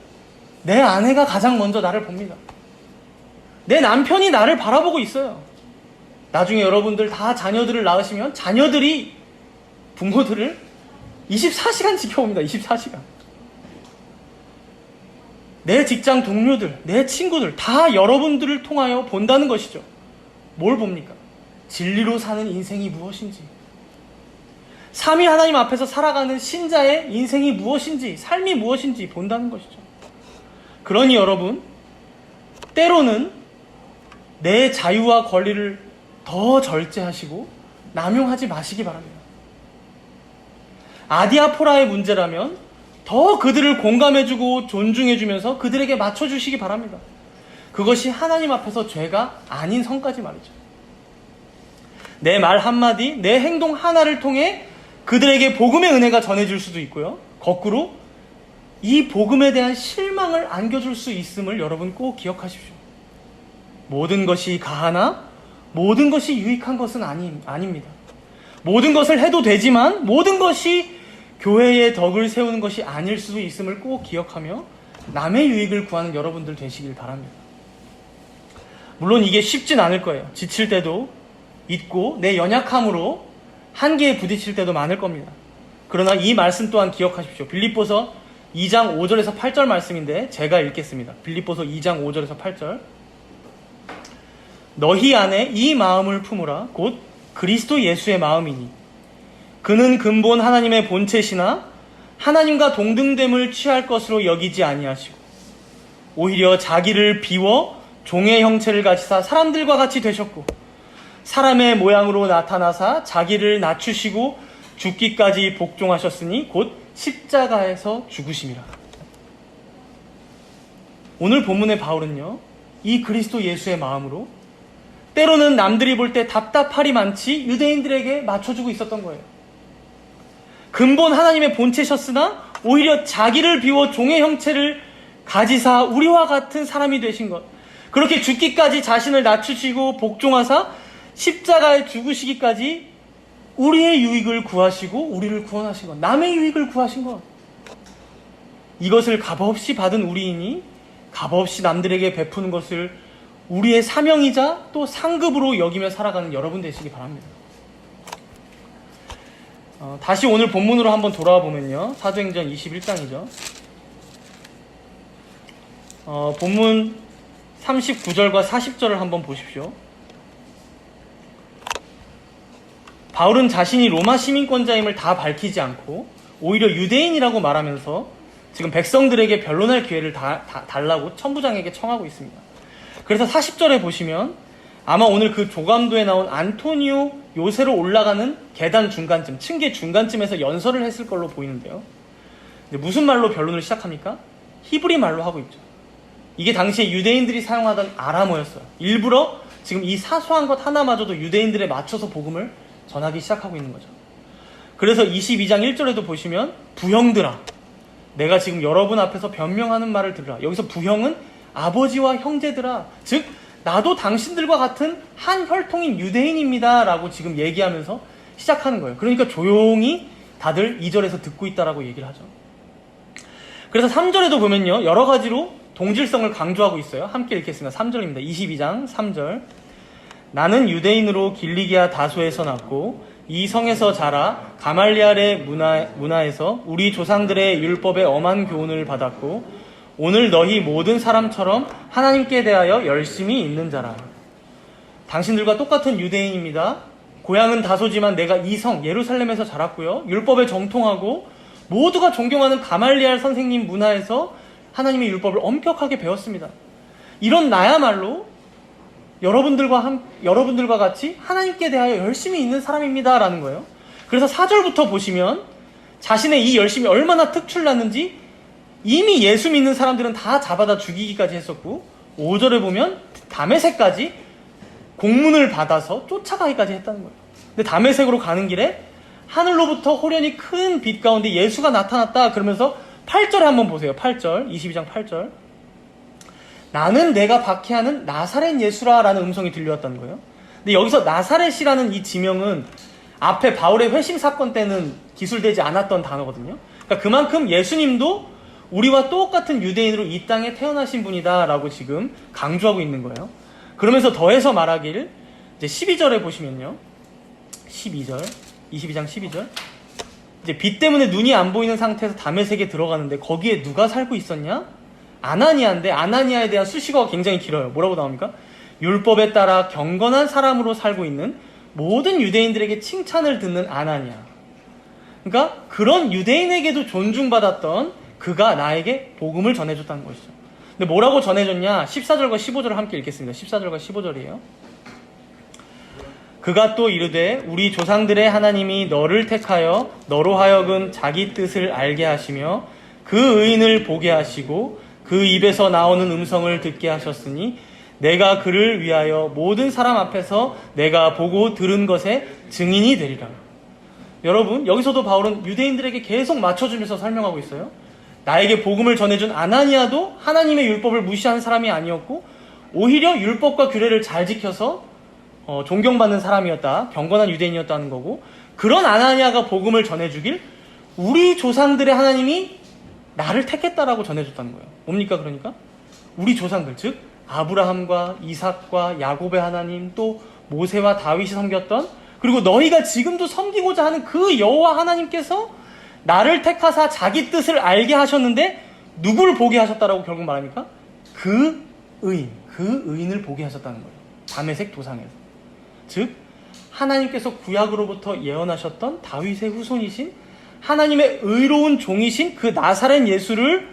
내 아내가 가장 먼저 나를 봅니다. 내 남편이 나를 바라보고 있어요. 나중에 여러분들 다 자녀들을 낳으시면 자녀들이 부모들을 24시간 지켜봅니다. 24시간. 내 직장 동료들, 내 친구들 다 여러분들을 통하여 본다는 것이죠. 뭘 봅니까? 진리로 사는 인생이 무엇인지, 삼위 하나님 앞에서 살아가는 신자의 인생이 무엇인지, 삶이 무엇인지 본다는 것이죠. 그러니 여러분, 때로는 내 자유와 권리를 더 절제하시고 남용하지 마시기 바랍니다. 아디아포라의 문제라면 더 그들을 공감해주고 존중해주면서 그들에게 맞춰주시기 바랍니다. 그것이 하나님 앞에서 죄가 아닌 성까지 말이죠. 내 말 한마디, 내 행동 하나를 통해 그들에게 복음의 은혜가 전해질 수도 있고요. 거꾸로 이 복음에 대한 실망을 안겨줄 수 있음을 여러분 꼭 기억하십시오. 모든 것이 가하나 모든 것이 유익한 것은 아닙니다. 모든 것을 해도 되지만 모든 것이 교회의 덕을 세우는 것이 아닐 수도 있음을 꼭 기억하며 남의 유익을 구하는 여러분들 되시길 바랍니다. 물론 이게 쉽진 않을 거예요. 지칠 때도 있고 내 연약함으로 한계에 부딪힐 때도 많을 겁니다. 그러나 이 말씀 또한 기억하십시오. 빌립보서 2장 5절에서 8절 말씀인데 제가 읽겠습니다. 빌립보서 2장 5절에서 8절. 너희 안에 이 마음을 품으라. 곧 그리스도 예수의 마음이니 그는 근본 하나님의 본체시나 하나님과 동등됨을 취할 것으로 여기지 아니하시고 오히려 자기를 비워 종의 형체를 가지사 사람들과 같이 되셨고 사람의 모양으로 나타나사 자기를 낮추시고 죽기까지 복종하셨으니 곧 십자가에서 죽으심이라. 오늘 본문의 바울은요, 이 그리스도 예수의 마음으로 때로는 남들이 볼 때 답답할이 많지 유대인들에게 맞춰주고 있었던 거예요. 근본 하나님의 본체셨으나 오히려 자기를 비워 종의 형체를 가지사 우리와 같은 사람이 되신 것, 그렇게 죽기까지 자신을 낮추시고 복종하사 십자가에 죽으시기까지 우리의 유익을 구하시고 우리를 구원하신 것, 남의 유익을 구하신 것, 이것을 값없이 받은 우리이니 값없이 남들에게 베푸는 것을 우리의 사명이자 또 상급으로 여기며 살아가는 여러분 되시기 바랍니다. 다시 오늘 본문으로 한번 돌아와 보면요, 사도행전 21장이죠. 본문 39절과 40절을 한번 보십시오. 바울은 자신이 로마 시민권자임을 다 밝히지 않고 오히려 유대인이라고 말하면서 지금 백성들에게 변론할 기회를 달라고 천부장에게 청하고 있습니다. 그래서 40절에 보시면 아마 오늘 그 조감도에 나온 안토니오 요새로 올라가는 계단 중간쯤, 층계 중간쯤에서 연설을 했을 걸로 보이는데요. 근데 무슨 말로 변론을 시작합니까? 히브리 말로 하고 있죠. 이게 당시에 유대인들이 사용하던 아람어였어요. 일부러 지금 이 사소한 것 하나마저도 유대인들에 맞춰서 복음을 전하기 시작하고 있는 거죠. 그래서 22장 1절에도 보시면 부형들아, 내가 지금 여러분 앞에서 변명하는 말을 들으라. 여기서 부형은 아버지와 형제들아, 즉 나도 당신들과 같은 한 혈통인 유대인입니다 라고 지금 얘기하면서 시작하는 거예요. 그러니까 조용히 다들 2절에서 듣고 있다라고 얘기를 하죠. 그래서 3절에도 보면요, 여러 가지로 동질성을 강조하고 있어요. 함께 읽겠습니다. 3절입니다. 22장 3절. 나는 유대인으로 길리기아 다소에서 났고 이 성에서 자라 가말리알의 문화에서 우리 조상들의 율법의 엄한 교훈을 받았고 오늘 너희 모든 사람처럼 하나님께 대하여 열심히 있는 자라. 당신들과 똑같은 유대인입니다. 고향은 다소지만 내가 이 성 예루살렘에서 자랐고요. 율법에 정통하고 모두가 존경하는 가말리알 선생님 문화에서 하나님의 율법을 엄격하게 배웠습니다. 이런 나야말로 여러분들과 같이 하나님께 대하여 열심히 있는 사람입니다 라는 거예요. 그래서 4절부터 보시면 자신의 이 열심이 얼마나 특출났는지 이미 예수 믿는 사람들은 다 잡아다 죽이기까지 했었고 5절에 보면 다메섹까지 공문을 받아서 쫓아가기까지 했다는 거예요. 근데 다메섹으로 가는 길에 하늘로부터 호련히 큰 빛 가운데 예수가 나타났다 그러면서 8절에 한번 보세요. 8절 22장 8절 나는 내가 박해하는 나사렛 예수라 라는 음성이 들려왔다는 거예요. 근데 여기서 나사렛이라는 이 지명은 앞에 바울의 회심 사건 때는 기술되지 않았던 단어거든요. 그러니까 그만큼 예수님도 우리와 똑같은 유대인으로 이 땅에 태어나신 분이다 라고 지금 강조하고 있는 거예요. 그러면서 더해서 말하길 이제 12절에 보시면요. 12절 22장 12절 이제 빛 때문에 눈이 안 보이는 상태에서 다메섹에 들어가는데 거기에 누가 살고 있었냐? 아나니아인데 아나니아에 대한 수식어가 굉장히 길어요. 뭐라고 나옵니까? 율법에 따라 경건한 사람으로 살고 있는 모든 유대인들에게 칭찬을 듣는 아나니아. 그러니까 그런 유대인에게도 존중받았던 그가 나에게 복음을 전해줬다는 것이죠. 근데 뭐라고 전해줬냐? 14절과 15절을 함께 읽겠습니다. 14절과 15절이에요. 그가 또 이르되 우리 조상들의 하나님이 너를 택하여 너로 하여금 자기 뜻을 알게 하시며 그 의인을 보게 하시고 그 입에서 나오는 음성을 듣게 하셨으니 내가 그를 위하여 모든 사람 앞에서 내가 보고 들은 것에 증인이 되리라. 여러분 여기서도 바울은 유대인들에게 계속 맞춰주면서 설명하고 있어요. 나에게 복음을 전해준 아나니아도 하나님의 율법을 무시하는 사람이 아니었고 오히려 율법과 규례를 잘 지켜서 존경받는 사람이었다. 경건한 유대인이었다는 거고 그런 아나니아가 복음을 전해주길 우리 조상들의 하나님이 나를 택했다라고 전해줬다는 거예요. 뭡니까 그러니까? 우리 조상들 즉 아브라함과 이삭과 야곱의 하나님 또 모세와 다윗이 섬겼던 그리고 너희가 지금도 섬기고자 하는 그 여호와 하나님께서 나를 택하사 자기 뜻을 알게 하셨는데 누구를 보게 하셨다라고 결국 말합니까? 그 의인을 보게 하셨다는 거예요. 다메섹 도상에서. 즉 하나님께서 구약으로부터 예언하셨던 다윗의 후손이신 하나님의 의로운 종이신 그 나사렛 예수를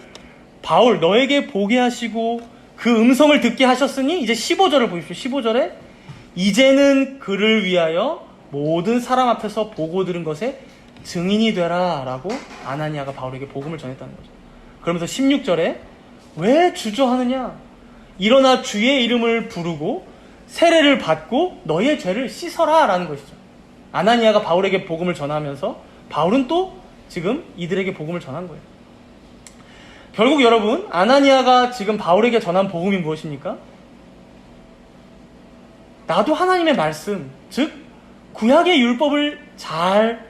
바울 너에게 보게 하시고 그 음성을 듣게 하셨으니 이제 15절을 보십시오. 15절에 이제는 그를 위하여 모든 사람 앞에서 보고 들은 것에 증인이 되라 라고 아나니아가 바울에게 복음을 전했다는 거죠. 그러면서 16절에 왜 주저하느냐? 일어나 주의 이름을 부르고 세례를 받고 너의 죄를 씻어라 라는 것이죠. 아나니아가 바울에게 복음을 전하면서 바울은 또 지금 이들에게 복음을 전한 거예요. 결국 여러분 아나니아가 지금 바울에게 전한 복음이 무엇입니까? 나도 하나님의 말씀 즉 구약의 율법을 잘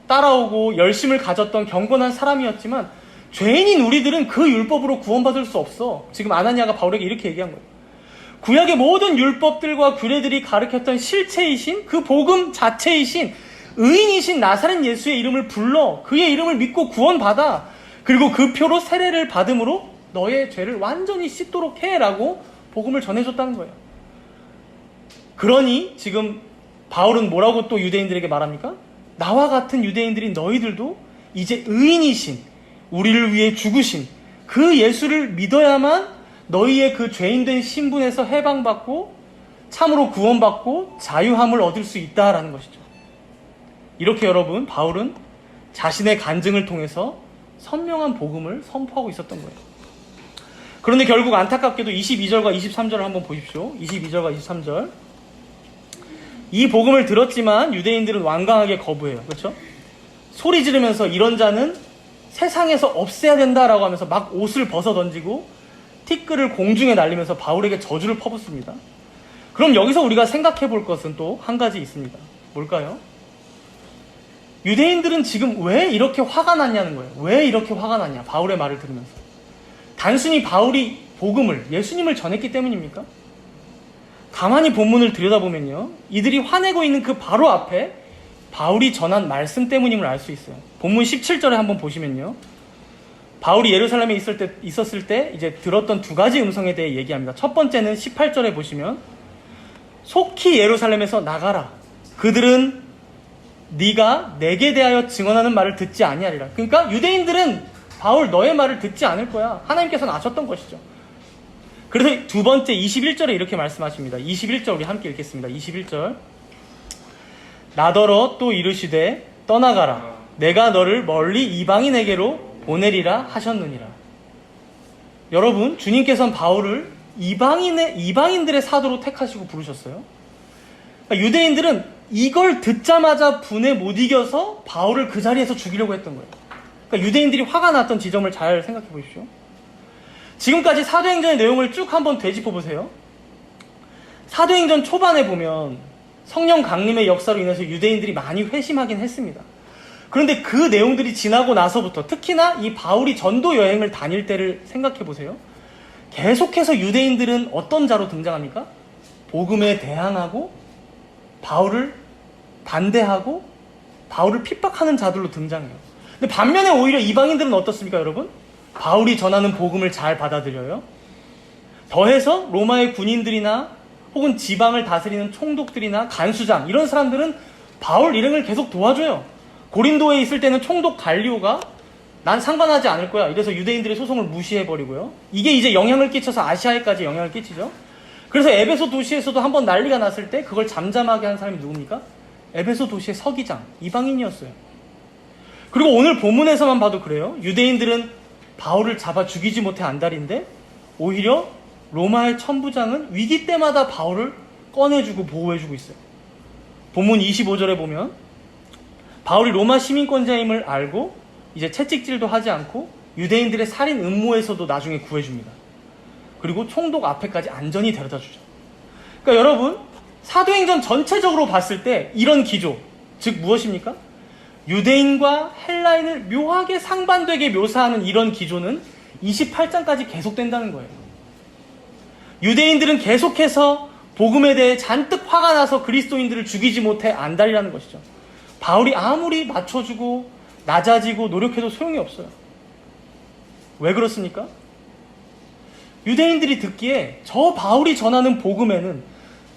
따라오고 열심을 가졌던 경건한 사람이었지만 죄인인 우리들은 그 율법으로 구원받을 수 없어. 지금 아나니아가 바울에게 이렇게 얘기한 거예요. 구약의 모든 율법들과 규례들이 가르쳤던 실체이신 그 복음 자체이신 의인이신 나사렛 예수의 이름을 불러 그의 이름을 믿고 구원받아 그리고 그 표로 세례를 받음으로 너의 죄를 완전히 씻도록 해라고 복음을 전해줬다는 거예요. 그러니 지금 바울은 뭐라고 또 유대인들에게 말합니까? 나와 같은 유대인들인 너희들도 이제 의인이신 우리를 위해 죽으신 그 예수를 믿어야만 너희의 그 죄인된 신분에서 해방받고 참으로 구원받고 자유함을 얻을 수 있다라는 것이죠. 이렇게 여러분 바울은 자신의 간증을 통해서 선명한 복음을 선포하고 있었던 거예요. 그런데 결국 안타깝게도 22절과 23절을 한번 보십시오. 22절과 23절 이 복음을 들었지만 유대인들은 완강하게 거부해요. 그렇죠? 소리 지르면서 이런 자는 세상에서 없애야 된다라고 하면서 막 옷을 벗어 던지고 티끌을 공중에 날리면서 바울에게 저주를 퍼붓습니다. 그럼 여기서 우리가 생각해 볼 것은 또 한 가지 있습니다. 뭘까요? 유대인들은 지금 왜 이렇게 화가 났냐는 거예요. 왜 이렇게 화가 났냐? 바울의 말을 들으면서. 단순히 바울이 복음을, 예수님을 전했기 때문입니까? 가만히 본문을 들여다보면요. 이들이 화내고 있는 그 바로 앞에 바울이 전한 말씀 때문임을 알 수 있어요. 본문 17절에 한번 보시면요. 바울이 예루살렘에 있었을 때 이제 들었던 두 가지 음성에 대해 얘기합니다. 첫 번째는 18절에 보시면 속히 예루살렘에서 나가라. 그들은 네가 내게 대하여 증언하는 말을 듣지 아니하리라. 그러니까 유대인들은 바울 너의 말을 듣지 않을 거야. 하나님께서는 아셨던 것이죠. 그래서 두 번째 21절에 이렇게 말씀하십니다. 21절 우리 함께 읽겠습니다. 21절 나더러 또 이르시되 떠나가라. 내가 너를 멀리 이방인에게로 보내리라 하셨느니라. 여러분, 주님께서는 바울을 이방인들의 사도로 택하시고 부르셨어요. 그러니까 유대인들은 이걸 듣자마자 분에 못 이겨서 바울을 그 자리에서 죽이려고 했던 거예요. 그러니까 유대인들이 화가 났던 지점을 잘 생각해 보십시오. 지금까지 사도행전의 내용을 쭉 한번 되짚어 보세요. 사도행전 초반에 보면 성령 강림의 역사로 인해서 유대인들이 많이 회심하긴 했습니다. 그런데 그 내용들이 지나고 나서부터 특히나 이 바울이 전도 여행을 다닐 때를 생각해 보세요. 계속해서 유대인들은 어떤 자로 등장합니까? 복음에 대항하고 바울을 반대하고 바울을 핍박하는 자들로 등장해요. 근데 반면에 오히려 이방인들은 어떻습니까, 여러분? 바울이 전하는 복음을 잘 받아들여요. 더해서 로마의 군인들이나 혹은 지방을 다스리는 총독들이나 간수장 이런 사람들은 바울 일행을 계속 도와줘요. 고린도에 있을 때는 총독 갈리오가 난 상관하지 않을 거야 이래서 유대인들의 소송을 무시해버리고요. 이게 이제 영향을 끼쳐서 아시아에까지 영향을 끼치죠. 그래서 에베소 도시에서도 한번 난리가 났을 때 그걸 잠잠하게 한 사람이 누굽니까? 에베소 도시의 서기장, 이방인이었어요. 그리고 오늘 본문에서만 봐도 그래요. 유대인들은 바울을 잡아 죽이지 못해 안달인데 오히려 로마의 천부장은 위기 때마다 바울을 꺼내주고 보호해주고 있어요. 본문 25절에 보면 바울이 로마 시민권자임을 알고 이제 채찍질도 하지 않고 유대인들의 살인 음모에서도 나중에 구해줍니다. 그리고 총독 앞에까지 안전히 데려다주죠. 그러니까 여러분, 사도행전 전체적으로 봤을 때 이런 기조, 즉 무엇입니까? 유대인과 헬라인을 묘하게 상반되게 묘사하는 이런 기조는 28장까지 계속된다는 거예요. 유대인들은 계속해서 복음에 대해 잔뜩 화가 나서 그리스도인들을 죽이지 못해 안달이라는 것이죠. 바울이 아무리 맞춰주고 낮아지고 노력해도 소용이 없어요. 왜 그렇습니까? 유대인들이 듣기에 저 바울이 전하는 복음에는,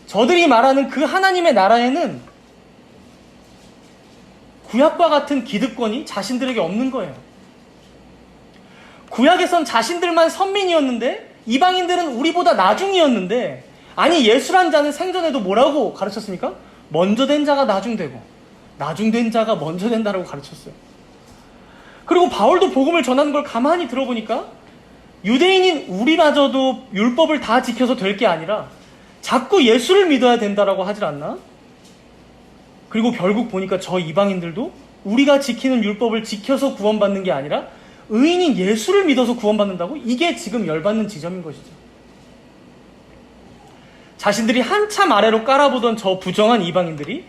저들이 말하는 그 하나님의 나라에는 구약과 같은 기득권이 자신들에게 없는 거예요. 구약에선 자신들만 선민이었는데 이방인들은 우리보다 나중이었는데, 아니 예수란 자는 생전에도 뭐라고 가르쳤습니까? 먼저 된 자가 나중되고 나중된 자가 먼저 된다라고 가르쳤어요. 그리고 바울도 복음을 전하는 걸 가만히 들어보니까 유대인인 우리마저도 율법을 다 지켜서 될 게 아니라 자꾸 예수를 믿어야 된다라고 하질 않나? 그리고 결국 보니까 저 이방인들도 우리가 지키는 율법을 지켜서 구원받는 게 아니라 의인인 예수를 믿어서 구원받는다고? 이게 지금 열받는 지점인 것이죠. 자신들이 한참 아래로 깔아보던 저 부정한 이방인들이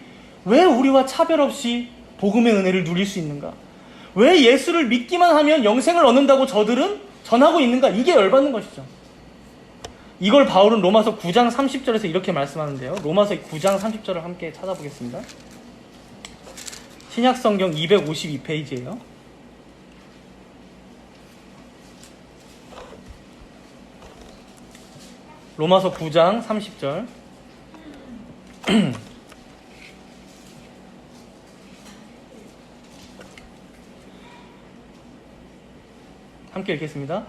왜 우리와 차별 없이 복음의 은혜를 누릴 수 있는가? 왜 예수를 믿기만 하면 영생을 얻는다고 저들은 전하고 있는가? 이게 열받는 것이죠. 이걸 바울은 로마서 9장 30절에서 이렇게 말씀하는데요. 로마서 9장 30절을 함께 찾아보겠습니다. 신약성경 252페이지예요. 로마서 9장 30절. 함께 읽겠습니다.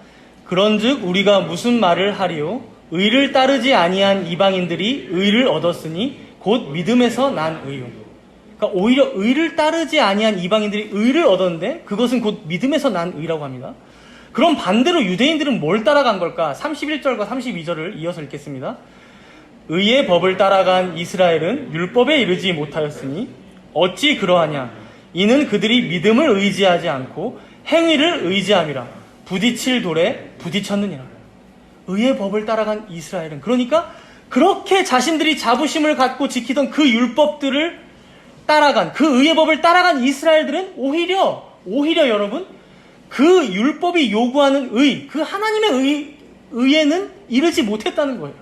그런즉 우리가 무슨 말을 하리요? 의를 따르지 아니한 이방인들이 의를 얻었으니 곧 믿음에서 난 의요. 그러니까 오히려 의를 따르지 아니한 이방인들이 의를 얻었는데 그것은 곧 믿음에서 난 의라고 합니다. 그럼 반대로 유대인들은 뭘 따라간 걸까? 31절과 32절을 이어서 읽겠습니다. 의의 법을 따라간 이스라엘은 율법에 이르지 못하였으니 어찌 그러하냐? 이는 그들이 믿음을 의지하지 않고 행위를 의지함이라. 부딪힐 돌에 부딪혔느니라. 의의 법을 따라간 이스라엘은, 그러니까 그렇게 자신들이 자부심을 갖고 지키던 그 율법들을 따라간, 그 의의 법을 따라간 이스라엘들은 오히려 여러분, 그 율법이 요구하는 그 하나님의 의에는 이르지 못했다는 거예요.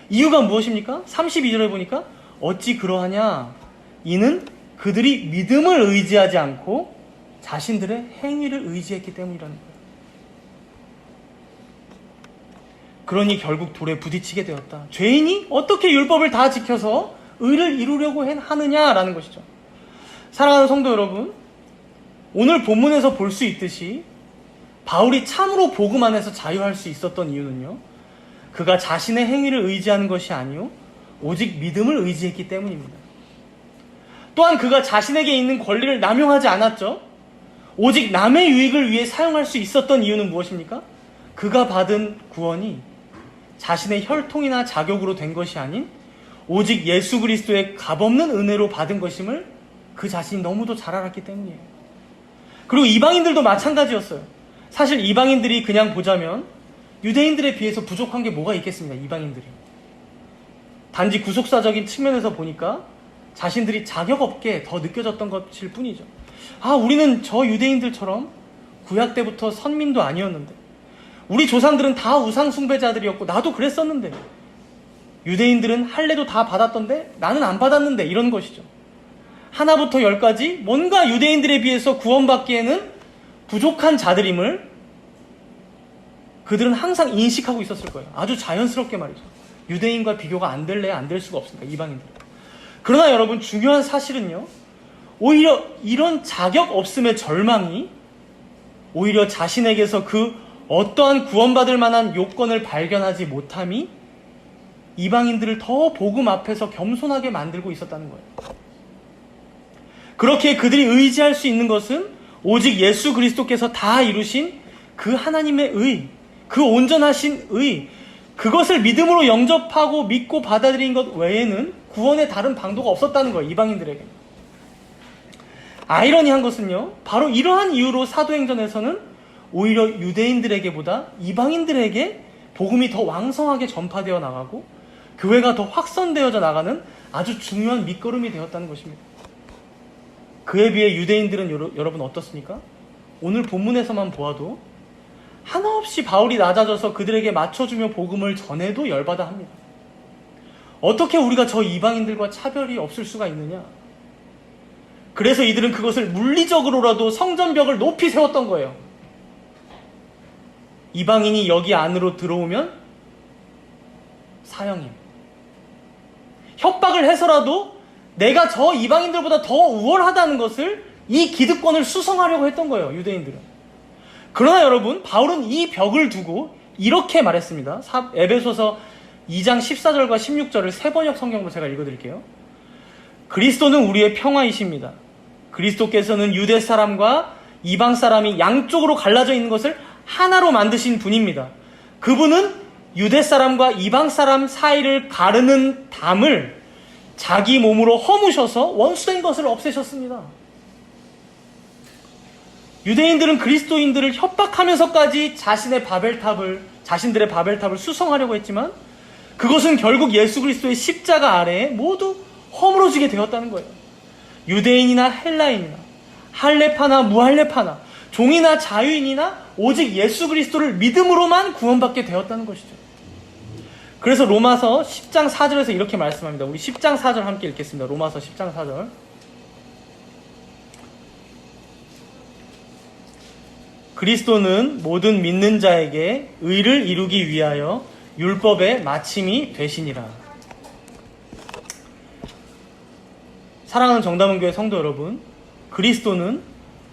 이유가 무엇입니까? 32절에 보니까 어찌 그러하냐? 이는 그들이 믿음을 의지하지 않고 자신들의 행위를 의지했기 때문이라는 거예요. 그러니 결국 돌에 부딪히게 되었다. 죄인이 어떻게 율법을 다 지켜서 의를 이루려고 하느냐라는 것이죠. 사랑하는 성도 여러분, 오늘 본문에서 볼 수 있듯이 바울이 참으로 복음 안에서 자유할 수 있었던 이유는요, 그가 자신의 행위를 의지하는 것이 아니요 오직 믿음을 의지했기 때문입니다. 또한 그가 자신에게 있는 권리를 남용하지 않았죠. 오직 남의 유익을 위해 사용할 수 있었던 이유는 무엇입니까? 그가 받은 구원이 자신의 혈통이나 자격으로 된 것이 아닌 오직 예수 그리스도의 값없는 은혜로 받은 것임을 그 자신이 너무도 잘 알았기 때문이에요. 그리고 이방인들도 마찬가지였어요. 사실 이방인들이 그냥 보자면 유대인들에 비해서 부족한 게 뭐가 있겠습니까? 이방인들이 단지 구속사적인 측면에서 보니까 자신들이 자격 없게 더 느껴졌던 것일 뿐이죠. 우리는 저 유대인들처럼 구약 때부터 선민도 아니었는데, 우리 조상들은 다 우상 숭배자들이었고 나도 그랬었는데, 유대인들은 할례도 다 받았던데 나는 안 받았는데, 이런 것이죠. 하나부터 열까지 뭔가 유대인들에 비해서 구원받기에는 부족한 자들임을 그들은 항상 인식하고 있었을 거예요. 아주 자연스럽게 말이죠. 유대인과 비교가 안 될래야 안 될 수가 없습니다, 이방인들. 그러나 여러분, 중요한 사실은요, 오히려 이런 자격 없음의 절망이 오히려 자신에게서 그 어떠한 구원받을 만한 요건을 발견하지 못함이 이방인들을 더 복음 앞에서 겸손하게 만들고 있었다는 거예요. 그렇게 그들이 의지할 수 있는 것은 오직 예수 그리스도께서 다 이루신 그 하나님의 의, 그 온전하신 의, 그것을 믿음으로 영접하고 믿고 받아들인 것 외에는 구원의 다른 방도가 없었다는 거예요, 이방인들에게. 아이러니한 것은요, 바로 이러한 이유로 사도행전에서는 오히려 유대인들에게보다 이방인들에게 복음이 더 왕성하게 전파되어 나가고 교회가 더 확산되어져 나가는 아주 중요한 밑거름이 되었다는 것입니다. 그에 비해 유대인들은 여러분 어떻습니까? 오늘 본문에서만 보아도 한없이 바울이 낮아져서 그들에게 맞춰주며 복음을 전해도 열받아 합니다. 어떻게 우리가 저 이방인들과 차별이 없을 수가 있느냐? 그래서 이들은 그것을 물리적으로라도 성전벽을 높이 세웠던 거예요. 이방인이 여기 안으로 들어오면 사형임. 협박을 해서라도 내가 저 이방인들보다 더 우월하다는 것을, 이 기득권을 수성하려고 했던 거예요, 유대인들은. 그러나 여러분, 바울은 이 벽을 두고 이렇게 말했습니다. 에베소서 2장 14절과 16절을 세번역 성경으로 제가 읽어드릴게요. 그리스도는 우리의 평화이십니다. 그리스도께서는 유대 사람과 이방 사람이 양쪽으로 갈라져 있는 것을 하나로 만드신 분입니다. 그분은 유대 사람과 이방 사람 사이를 가르는 담을 자기 몸으로 허무셔서 원수된 것을 없애셨습니다. 유대인들은 그리스도인들을 협박하면서까지 자신들의 바벨탑을 수성하려고 했지만 그것은 결국 예수 그리스도의 십자가 아래에 모두 허물어지게 되었다는 거예요. 유대인이나 헬라인이나 할례파나 무할례파나 종이나 자유인이나 오직 예수 그리스도를 믿음으로만 구원받게 되었다는 것이죠. 그래서 로마서 10장 4절에서 이렇게 말씀합니다. 우리 10장 4절 함께 읽겠습니다. 로마서 10장 4절. 그리스도는 모든 믿는 자에게 의를 이루기 위하여 율법의 마침이 되시니라. 사랑하는 정다문교회 성도 여러분, 그리스도는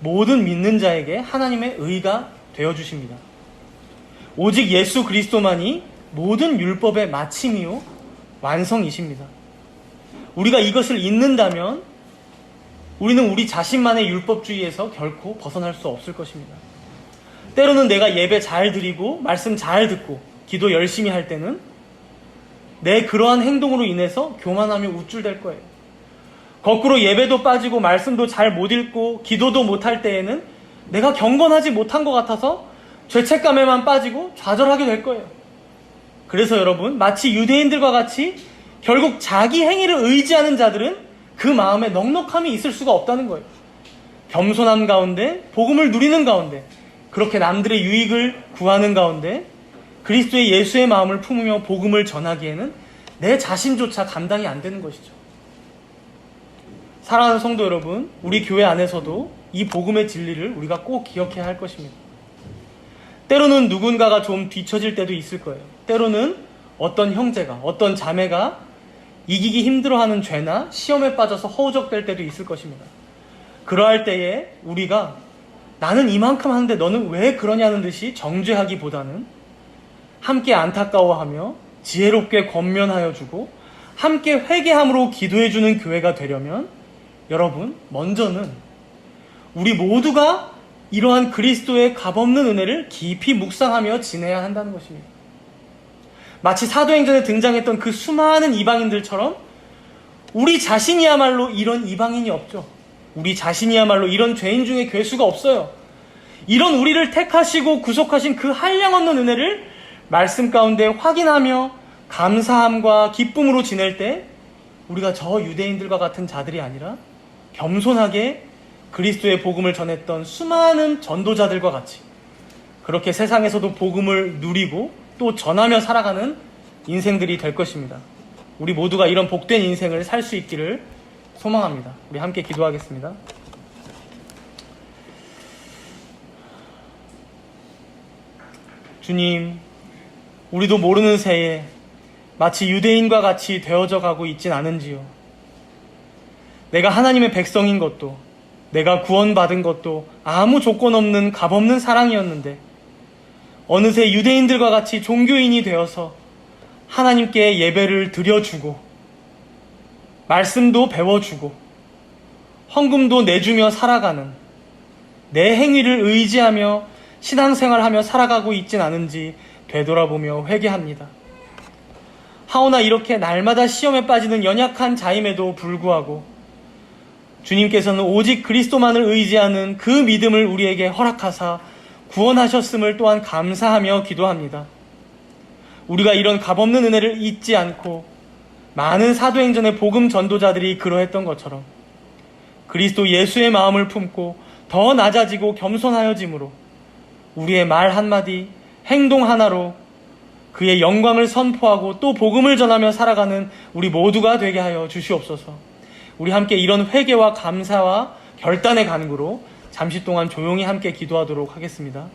모든 믿는 자에게 하나님의 의가 되어주십니다. 오직 예수 그리스도만이 모든 율법의 마침이요 완성이십니다. 우리가 이것을 잊는다면 우리는 우리 자신만의 율법주의에서 결코 벗어날 수 없을 것입니다. 때로는 내가 예배 잘 드리고 말씀 잘 듣고 기도 열심히 할 때는 내 그러한 행동으로 인해서 교만하며 우쭐댈 거예요. 거꾸로 예배도 빠지고 말씀도 잘 못 읽고 기도도 못할 때에는 내가 경건하지 못한 것 같아서 죄책감에만 빠지고 좌절하게 될 거예요. 그래서 여러분, 마치 유대인들과 같이 결국 자기 행위를 의지하는 자들은 그 마음에 넉넉함이 있을 수가 없다는 거예요. 겸손함 가운데, 복음을 누리는 가운데, 그렇게 남들의 유익을 구하는 가운데 그리스도의 예수의 마음을 품으며 복음을 전하기에는 내 자신조차 감당이 안 되는 것이죠. 사랑하는 성도 여러분, 우리 교회 안에서도 이 복음의 진리를 우리가 꼭 기억해야 할 것입니다. 때로는 누군가가 좀 뒤처질 때도 있을 거예요. 때로는 어떤 형제가, 어떤 자매가 이기기 힘들어하는 죄나 시험에 빠져서 허우적될 때도 있을 것입니다. 그러할 때에 우리가 나는 이만큼 하는데 너는 왜 그러냐는 듯이 정죄하기보다는 함께 안타까워하며 지혜롭게 권면하여 주고 함께 회개함으로 기도해 주는 교회가 되려면 여러분, 먼저는 우리 모두가 이러한 그리스도의 값없는 은혜를 깊이 묵상하며 지내야 한다는 것입니다. 마치 사도행전에 등장했던 그 수많은 이방인들처럼 우리 자신이야말로 이런 이방인이 없죠. 우리 자신이야말로 이런 죄인 중에 괴수가 없어요. 이런 우리를 택하시고 구속하신 그 한량없는 은혜를 말씀 가운데 확인하며 감사함과 기쁨으로 지낼 때 우리가 저 유대인들과 같은 자들이 아니라 겸손하게 그리스도의 복음을 전했던 수많은 전도자들과 같이 그렇게 세상에서도 복음을 누리고 또 전하며 살아가는 인생들이 될 것입니다. 우리 모두가 이런 복된 인생을 살 수 있기를 소망합니다. 우리 함께 기도하겠습니다. 주님, 우리도 모르는 새에 마치 유대인과 같이 되어져 가고 있진 않은지요. 내가 하나님의 백성인 것도, 내가 구원받은 것도 아무 조건 없는 값없는 사랑이었는데 어느새 유대인들과 같이 종교인이 되어서 하나님께 예배를 드려주고 말씀도 배워주고 헌금도 내주며 살아가는 내 행위를 의지하며 신앙생활하며 살아가고 있진 않은지 되돌아보며 회개합니다. 하오나 이렇게 날마다 시험에 빠지는 연약한 자임에도 불구하고 주님께서는 오직 그리스도만을 의지하는 그 믿음을 우리에게 허락하사 구원하셨음을 또한 감사하며 기도합니다. 우리가 이런 값없는 은혜를 잊지 않고 많은 사도행전의 복음 전도자들이 그러했던 것처럼 그리스도 예수의 마음을 품고 더 낮아지고 겸손하여짐으로 우리의 말 한마디, 행동 하나로 그의 영광을 선포하고 또 복음을 전하며 살아가는 우리 모두가 되게 하여 주시옵소서. 우리 함께 이런 회개와 감사와 결단의 간구로 잠시 동안 조용히 함께 기도하도록 하겠습니다.